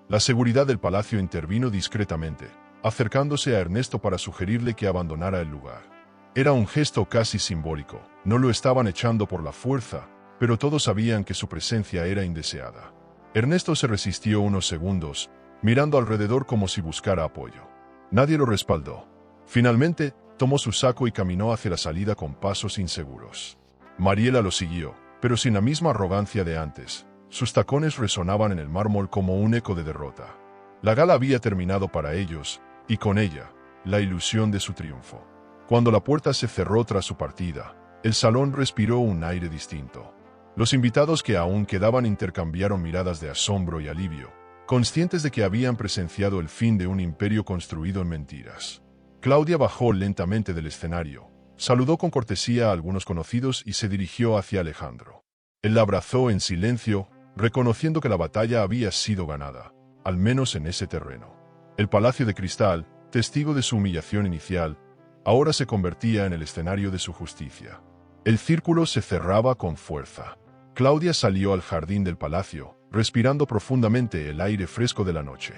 La seguridad del palacio intervino discretamente, acercándose a Ernesto para sugerirle que abandonara el lugar. Era un gesto casi simbólico, no lo estaban echando por la fuerza, pero todos sabían que su presencia era indeseada. Ernesto se resistió unos segundos, mirando alrededor como si buscara apoyo. Nadie lo respaldó. Finalmente, tomó su saco y caminó hacia la salida con pasos inseguros. Mariela lo siguió, pero sin la misma arrogancia de antes. Sus tacones resonaban en el mármol como un eco de derrota. La gala había terminado para ellos, y con ella, la ilusión de su triunfo. Cuando la puerta se cerró tras su partida, el salón respiró un aire distinto. Los invitados que aún quedaban intercambiaron miradas de asombro y alivio, conscientes de que habían presenciado el fin de un imperio construido en mentiras. Claudia bajó lentamente del escenario, saludó con cortesía a algunos conocidos y se dirigió hacia Alejandro. Él la abrazó en silencio, reconociendo que la batalla había sido ganada, al menos en ese terreno. El Palacio de Cristal, testigo de su humillación inicial, ahora se convertía en el escenario de su justicia. El círculo se cerraba con fuerza. Claudia salió al jardín del palacio, respirando profundamente el aire fresco de la noche.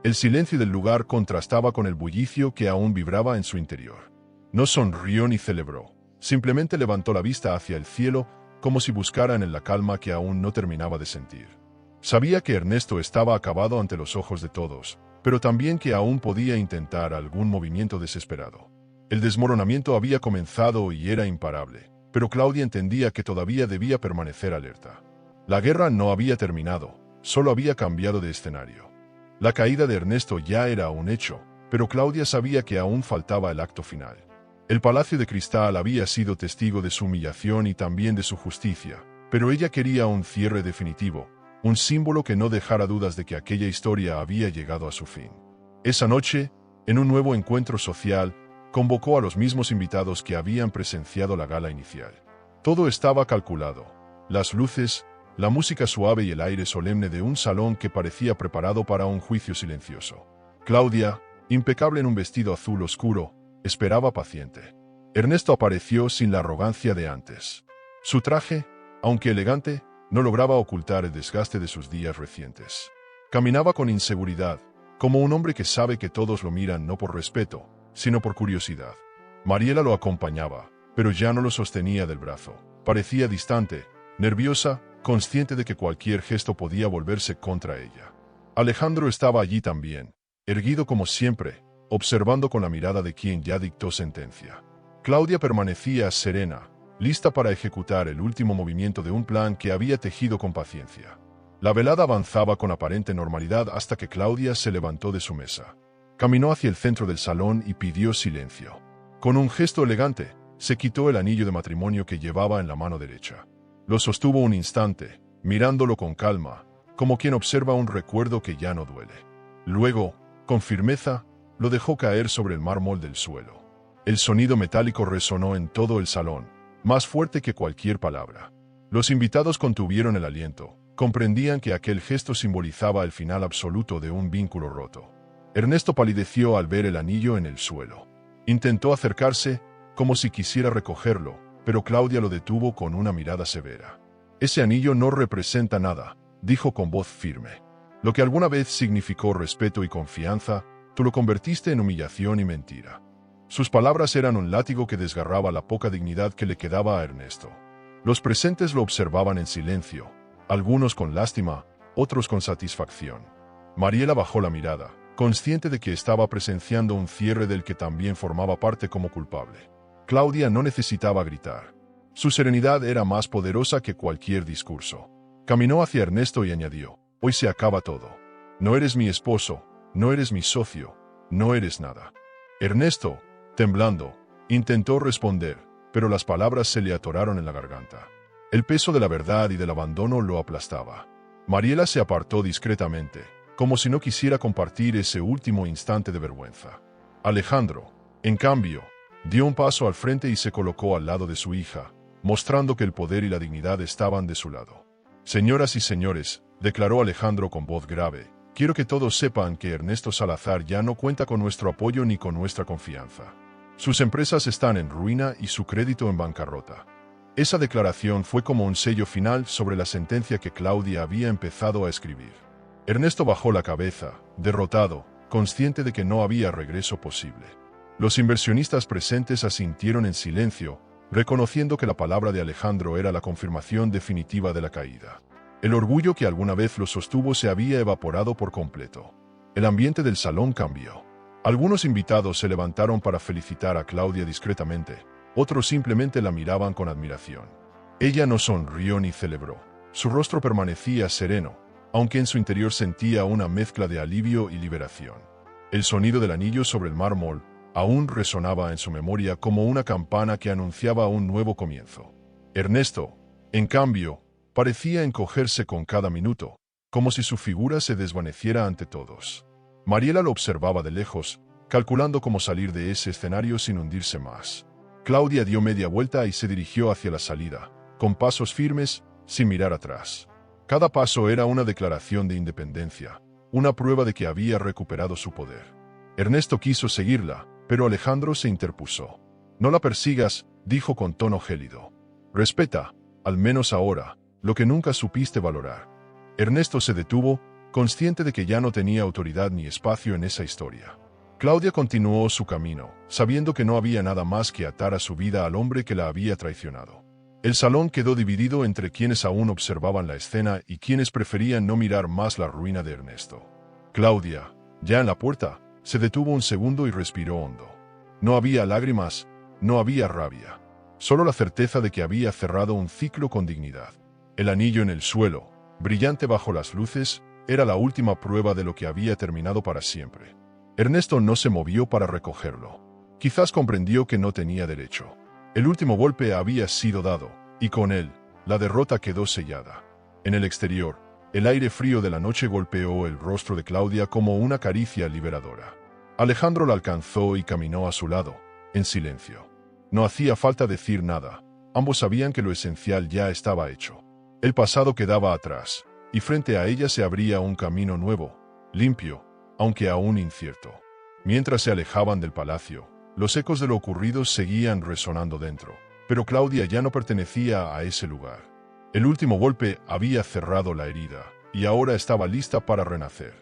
El silencio del lugar contrastaba con el bullicio que aún vibraba en su interior. No sonrió ni celebró, simplemente levantó la vista hacia el cielo, como si buscaran en la calma que aún no terminaba de sentir. Sabía que Ernesto estaba acabado ante los ojos de todos, pero también que aún podía intentar algún movimiento desesperado. El desmoronamiento había comenzado y era imparable, pero Claudia entendía que todavía debía permanecer alerta. La guerra no había terminado, solo había cambiado de escenario. La caída de Ernesto ya era un hecho, pero Claudia sabía que aún faltaba el acto final. El Palacio de Cristal había sido testigo de su humillación y también de su justicia, pero ella quería un cierre definitivo, un símbolo que no dejara dudas de que aquella historia había llegado a su fin. Esa noche, en un nuevo encuentro social, convocó a los mismos invitados que habían presenciado la gala inicial. Todo estaba calculado: las luces, la música suave y el aire solemne de un salón que parecía preparado para un juicio silencioso. Claudia, impecable en un vestido azul oscuro, esperaba paciente. Ernesto apareció sin la arrogancia de antes. Su traje, aunque elegante, no lograba ocultar el desgaste de sus días recientes. Caminaba con inseguridad, como un hombre que sabe que todos lo miran no por respeto, sino por curiosidad. Mariela lo acompañaba, pero ya no lo sostenía del brazo. Parecía distante, nerviosa, consciente de que cualquier gesto podía volverse contra ella. Alejandro estaba allí también, erguido como siempre, observando con la mirada de quien ya dictó sentencia. Claudia permanecía serena, lista para ejecutar el último movimiento de un plan que había tejido con paciencia. La velada avanzaba con aparente normalidad hasta que Claudia se levantó de su mesa. Caminó hacia el centro del salón y pidió silencio. Con un gesto elegante, se quitó el anillo de matrimonio que llevaba en la mano derecha. Lo sostuvo un instante, mirándolo con calma, como quien observa un recuerdo que ya no duele. Luego, con firmeza, lo dejó caer sobre el mármol del suelo. El sonido metálico resonó en todo el salón, más fuerte que cualquier palabra. Los invitados contuvieron el aliento, comprendían que aquel gesto simbolizaba el final absoluto de un vínculo roto. Ernesto palideció al ver el anillo en el suelo. Intentó acercarse, como si quisiera recogerlo, pero Claudia lo detuvo con una mirada severa. «Ese anillo no representa nada», dijo con voz firme. «Lo que alguna vez significó respeto y confianza, tú lo convertiste en humillación y mentira». Sus palabras eran un látigo que desgarraba la poca dignidad que le quedaba a Ernesto. Los presentes lo observaban en silencio, algunos con lástima, otros con satisfacción. Mariela bajó la mirada, consciente de que estaba presenciando un cierre del que también formaba parte como culpable. Claudia no necesitaba gritar. Su serenidad era más poderosa que cualquier discurso. Caminó hacia Ernesto y añadió: «Hoy se acaba todo. No eres mi esposo, no eres mi socio, no eres nada». Ernesto, temblando, intentó responder, pero las palabras se le atoraron en la garganta. El peso de la verdad y del abandono lo aplastaba. Mariela se apartó discretamente, como si no quisiera compartir ese último instante de vergüenza. Alejandro, en cambio, dio un paso al frente y se colocó al lado de su hija, mostrando que el poder y la dignidad estaban de su lado. «Señoras y señores», declaró Alejandro con voz grave, «quiero que todos sepan que Ernesto Salazar ya no cuenta con nuestro apoyo ni con nuestra confianza. Sus empresas están en ruina y su crédito en bancarrota». Esa declaración fue como un sello final sobre la sentencia que Claudia había empezado a escribir. Ernesto bajó la cabeza, derrotado, consciente de que no había regreso posible. Los inversionistas presentes asintieron en silencio, reconociendo que la palabra de Alejandro era la confirmación definitiva de la caída. El orgullo que alguna vez lo sostuvo se había evaporado por completo. El ambiente del salón cambió. Algunos invitados se levantaron para felicitar a Claudia discretamente, otros simplemente la miraban con admiración. Ella no sonrió ni celebró. Su rostro permanecía sereno, aunque en su interior sentía una mezcla de alivio y liberación. El sonido del anillo sobre el mármol aún resonaba en su memoria como una campana que anunciaba un nuevo comienzo. Ernesto, en cambio, parecía encogerse con cada minuto, como si su figura se desvaneciera ante todos. Mariela lo observaba de lejos, calculando cómo salir de ese escenario sin hundirse más. Claudia dio media vuelta y se dirigió hacia la salida, con pasos firmes, sin mirar atrás. Cada paso era una declaración de independencia, una prueba de que había recuperado su poder. Ernesto quiso seguirla, pero Alejandro se interpuso. «No la persigas», dijo con tono gélido. «Respeta, al menos ahora, lo que nunca supiste valorar». Ernesto se detuvo, consciente de que ya no tenía autoridad ni espacio en esa historia. Claudia continuó su camino, sabiendo que no había nada más que atar a su vida al hombre que la había traicionado. El salón quedó dividido entre quienes aún observaban la escena y quienes preferían no mirar más la ruina de Ernesto. Claudia, ya en la puerta, se detuvo un segundo y respiró hondo. No había lágrimas, no había rabia, solo la certeza de que había cerrado un ciclo con dignidad. El anillo en el suelo, brillante bajo las luces, era la última prueba de lo que había terminado para siempre. Ernesto no se movió para recogerlo. Quizás comprendió que no tenía derecho. El último golpe había sido dado, y con él, la derrota quedó sellada. En el exterior, el aire frío de la noche golpeó el rostro de Claudia como una caricia liberadora. Alejandro la alcanzó y caminó a su lado, en silencio. No hacía falta decir nada, ambos sabían que lo esencial ya estaba hecho. El pasado quedaba atrás, y frente a ella se abría un camino nuevo, limpio, aunque aún incierto. Mientras se alejaban del palacio, los ecos de lo ocurrido seguían resonando dentro, pero Claudia ya no pertenecía a ese lugar. El último golpe había cerrado la herida, y ahora estaba lista para renacer.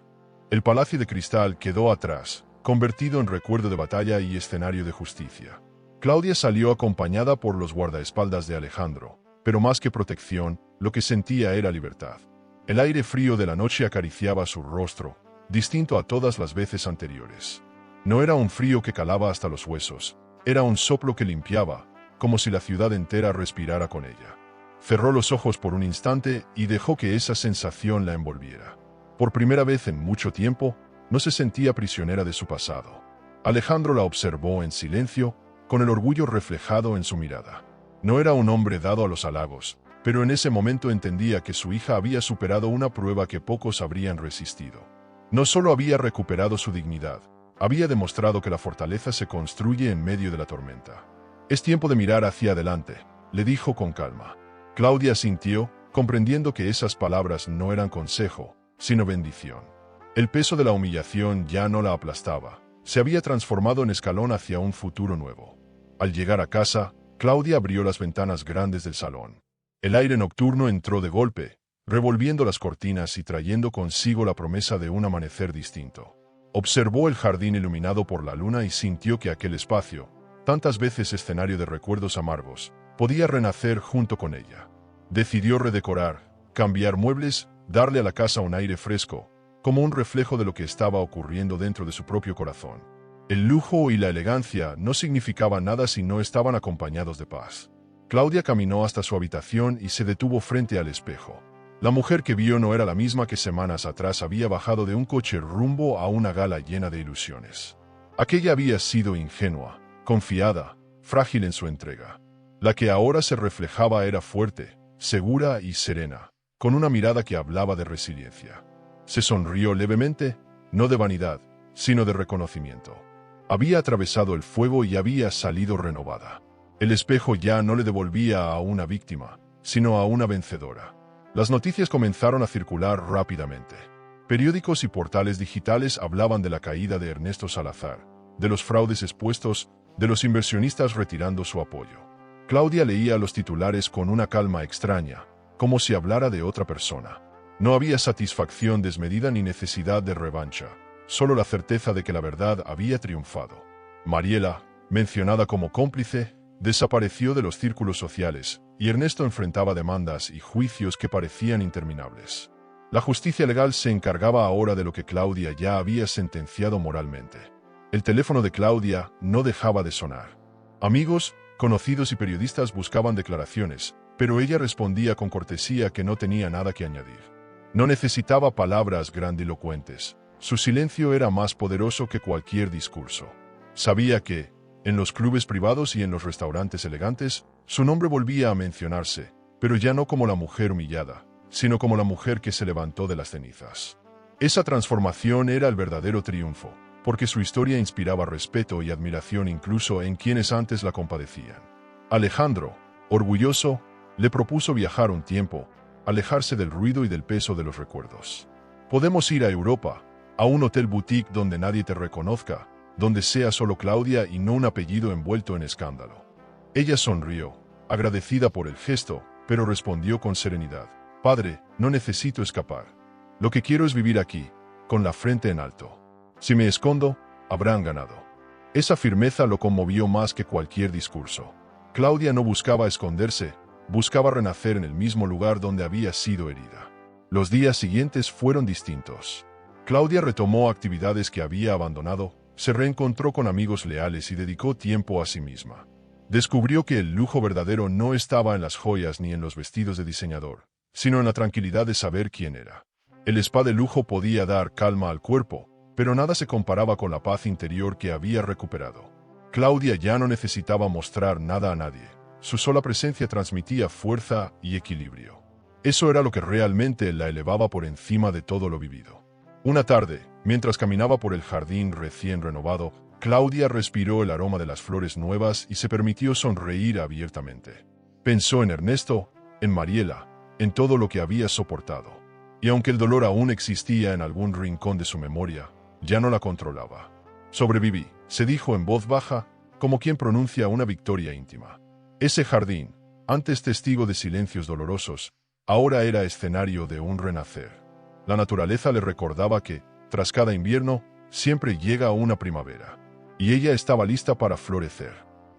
El palacio de cristal quedó atrás, convertido en recuerdo de batalla y escenario de justicia. Claudia salió acompañada por los guardaespaldas de Alejandro, pero más que protección, lo que sentía era libertad. El aire frío de la noche acariciaba su rostro, distinto a todas las veces anteriores. No era un frío que calaba hasta los huesos, era un soplo que limpiaba, como si la ciudad entera respirara con ella. Cerró los ojos por un instante y dejó que esa sensación la envolviera. Por primera vez en mucho tiempo, no se sentía prisionera de su pasado. Alejandro la observó en silencio, con el orgullo reflejado en su mirada. No era un hombre dado a los halagos, pero en ese momento entendía que su hija había superado una prueba que pocos habrían resistido. No solo había recuperado su dignidad, había demostrado que la fortaleza se construye en medio de la tormenta. «Es tiempo de mirar hacia adelante», le dijo con calma. Claudia asintió, comprendiendo que esas palabras no eran consejo, sino bendición. El peso de la humillación ya no la aplastaba, se había transformado en escalón hacia un futuro nuevo. Al llegar a casa, Claudia abrió las ventanas grandes del salón. El aire nocturno entró de golpe, revolviendo las cortinas y trayendo consigo la promesa de un amanecer distinto. Observó el jardín iluminado por la luna y sintió que aquel espacio, tantas veces escenario de recuerdos amargos, podía renacer junto con ella. Decidió redecorar, cambiar muebles, darle a la casa un aire fresco, como un reflejo de lo que estaba ocurriendo dentro de su propio corazón. El lujo y la elegancia no significaban nada si no estaban acompañados de paz. Claudia caminó hasta su habitación y se detuvo frente al espejo. La mujer que vio no era la misma que semanas atrás había bajado de un coche rumbo a una gala llena de ilusiones. Aquella había sido ingenua, confiada, frágil en su entrega. La que ahora se reflejaba era fuerte, segura y serena, con una mirada que hablaba de resiliencia. Se sonrió levemente, no de vanidad, sino de reconocimiento. Había atravesado el fuego y había salido renovada. El espejo ya no le devolvía a una víctima, sino a una vencedora. Las noticias comenzaron a circular rápidamente. Periódicos y portales digitales hablaban de la caída de Ernesto Salazar, de los fraudes expuestos, de los inversionistas retirando su apoyo. Claudia leía los titulares con una calma extraña, como si hablara de otra persona. No había satisfacción desmedida ni necesidad de revancha, solo la certeza de que la verdad había triunfado. Mariela, mencionada como cómplice, desapareció de los círculos sociales, y Ernesto enfrentaba demandas y juicios que parecían interminables. La justicia legal se encargaba ahora de lo que Claudia ya había sentenciado moralmente. El teléfono de Claudia no dejaba de sonar. Amigos, conocidos y periodistas buscaban declaraciones, pero ella respondía con cortesía que no tenía nada que añadir. No necesitaba palabras grandilocuentes. Su silencio era más poderoso que cualquier discurso. Sabía que, en los clubes privados y en los restaurantes elegantes, su nombre volvía a mencionarse, pero ya no como la mujer humillada, sino como la mujer que se levantó de las cenizas. Esa transformación era el verdadero triunfo, porque su historia inspiraba respeto y admiración incluso en quienes antes la compadecían. Alejandro, orgulloso, le propuso viajar un tiempo, alejarse del ruido y del peso de los recuerdos. Podemos ir a Europa, a un hotel boutique donde nadie te reconozca, donde sea solo Claudia y no un apellido envuelto en escándalo. Ella sonrió, agradecida por el gesto, pero respondió con serenidad: «Padre, no necesito escapar. Lo que quiero es vivir aquí, con la frente en alto. Si me escondo, habrán ganado». Esa firmeza lo conmovió más que cualquier discurso. Claudia no buscaba esconderse, buscaba renacer en el mismo lugar donde había sido herida. Los días siguientes fueron distintos. Claudia retomó actividades que había abandonado, se reencontró con amigos leales y dedicó tiempo a sí misma. Descubrió que el lujo verdadero no estaba en las joyas ni en los vestidos de diseñador, sino en la tranquilidad de saber quién era. El spa de lujo podía dar calma al cuerpo, pero nada se comparaba con la paz interior que había recuperado. Claudia ya no necesitaba mostrar nada a nadie. Su sola presencia transmitía fuerza y equilibrio. Eso era lo que realmente la elevaba por encima de todo lo vivido. Una tarde, mientras caminaba por el jardín recién renovado, Claudia respiró el aroma de las flores nuevas y se permitió sonreír abiertamente. Pensó en Ernesto, en Mariela, en todo lo que había soportado. Y aunque el dolor aún existía en algún rincón de su memoria, ya no la controlaba. «Sobreviví», se dijo en voz baja, como quien pronuncia una victoria íntima. Ese jardín, antes testigo de silencios dolorosos, ahora era escenario de un renacer. La naturaleza le recordaba que, tras cada invierno, siempre llega una primavera. Y ella estaba lista para florecer.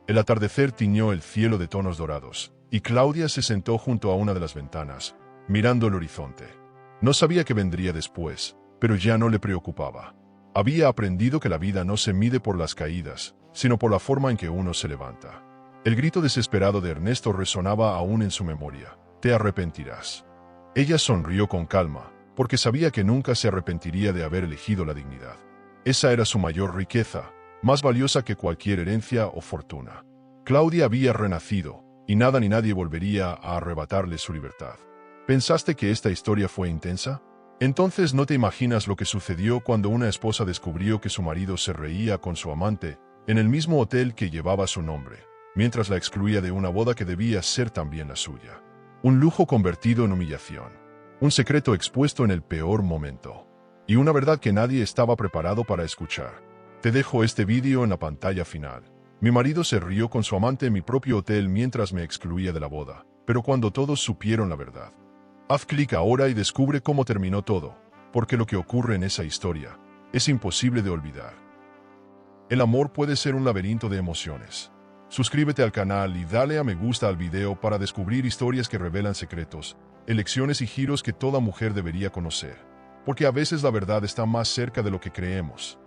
El atardecer tiñó el cielo de tonos dorados, y Claudia se sentó junto a una de las ventanas, mirando el horizonte. No sabía qué vendría después, pero ya no le preocupaba. Había aprendido que la vida no se mide por las caídas, sino por la forma en que uno se levanta. El grito desesperado de Ernesto resonaba aún en su memoria: «Te arrepentirás». Ella sonrió con calma, porque sabía que nunca se arrepentiría de haber elegido la dignidad. Esa era su mayor riqueza, más valiosa que cualquier herencia o fortuna. Claudia había renacido, y nada ni nadie volvería a arrebatarle su libertad. ¿Pensaste que esta historia fue intensa? Entonces no te imaginas lo que sucedió cuando una esposa descubrió que su marido se reía con su amante en el mismo hotel que llevaba su nombre, mientras la excluía de una boda que debía ser también la suya. Un lujo convertido en humillación, un secreto expuesto en el peor momento, y una verdad que nadie estaba preparado para escuchar. Te dejo este vídeo en la pantalla final. Mi marido se rió con su amante en mi propio hotel mientras me excluía de la boda, pero cuando todos supieron la verdad. Haz clic ahora y descubre cómo terminó todo, porque lo que ocurre en esa historia es imposible de olvidar. El amor puede ser un laberinto de emociones. Suscríbete al canal y dale a me gusta al video para descubrir historias que revelan secretos, elecciones y giros que toda mujer debería conocer, porque a veces la verdad está más cerca de lo que creemos.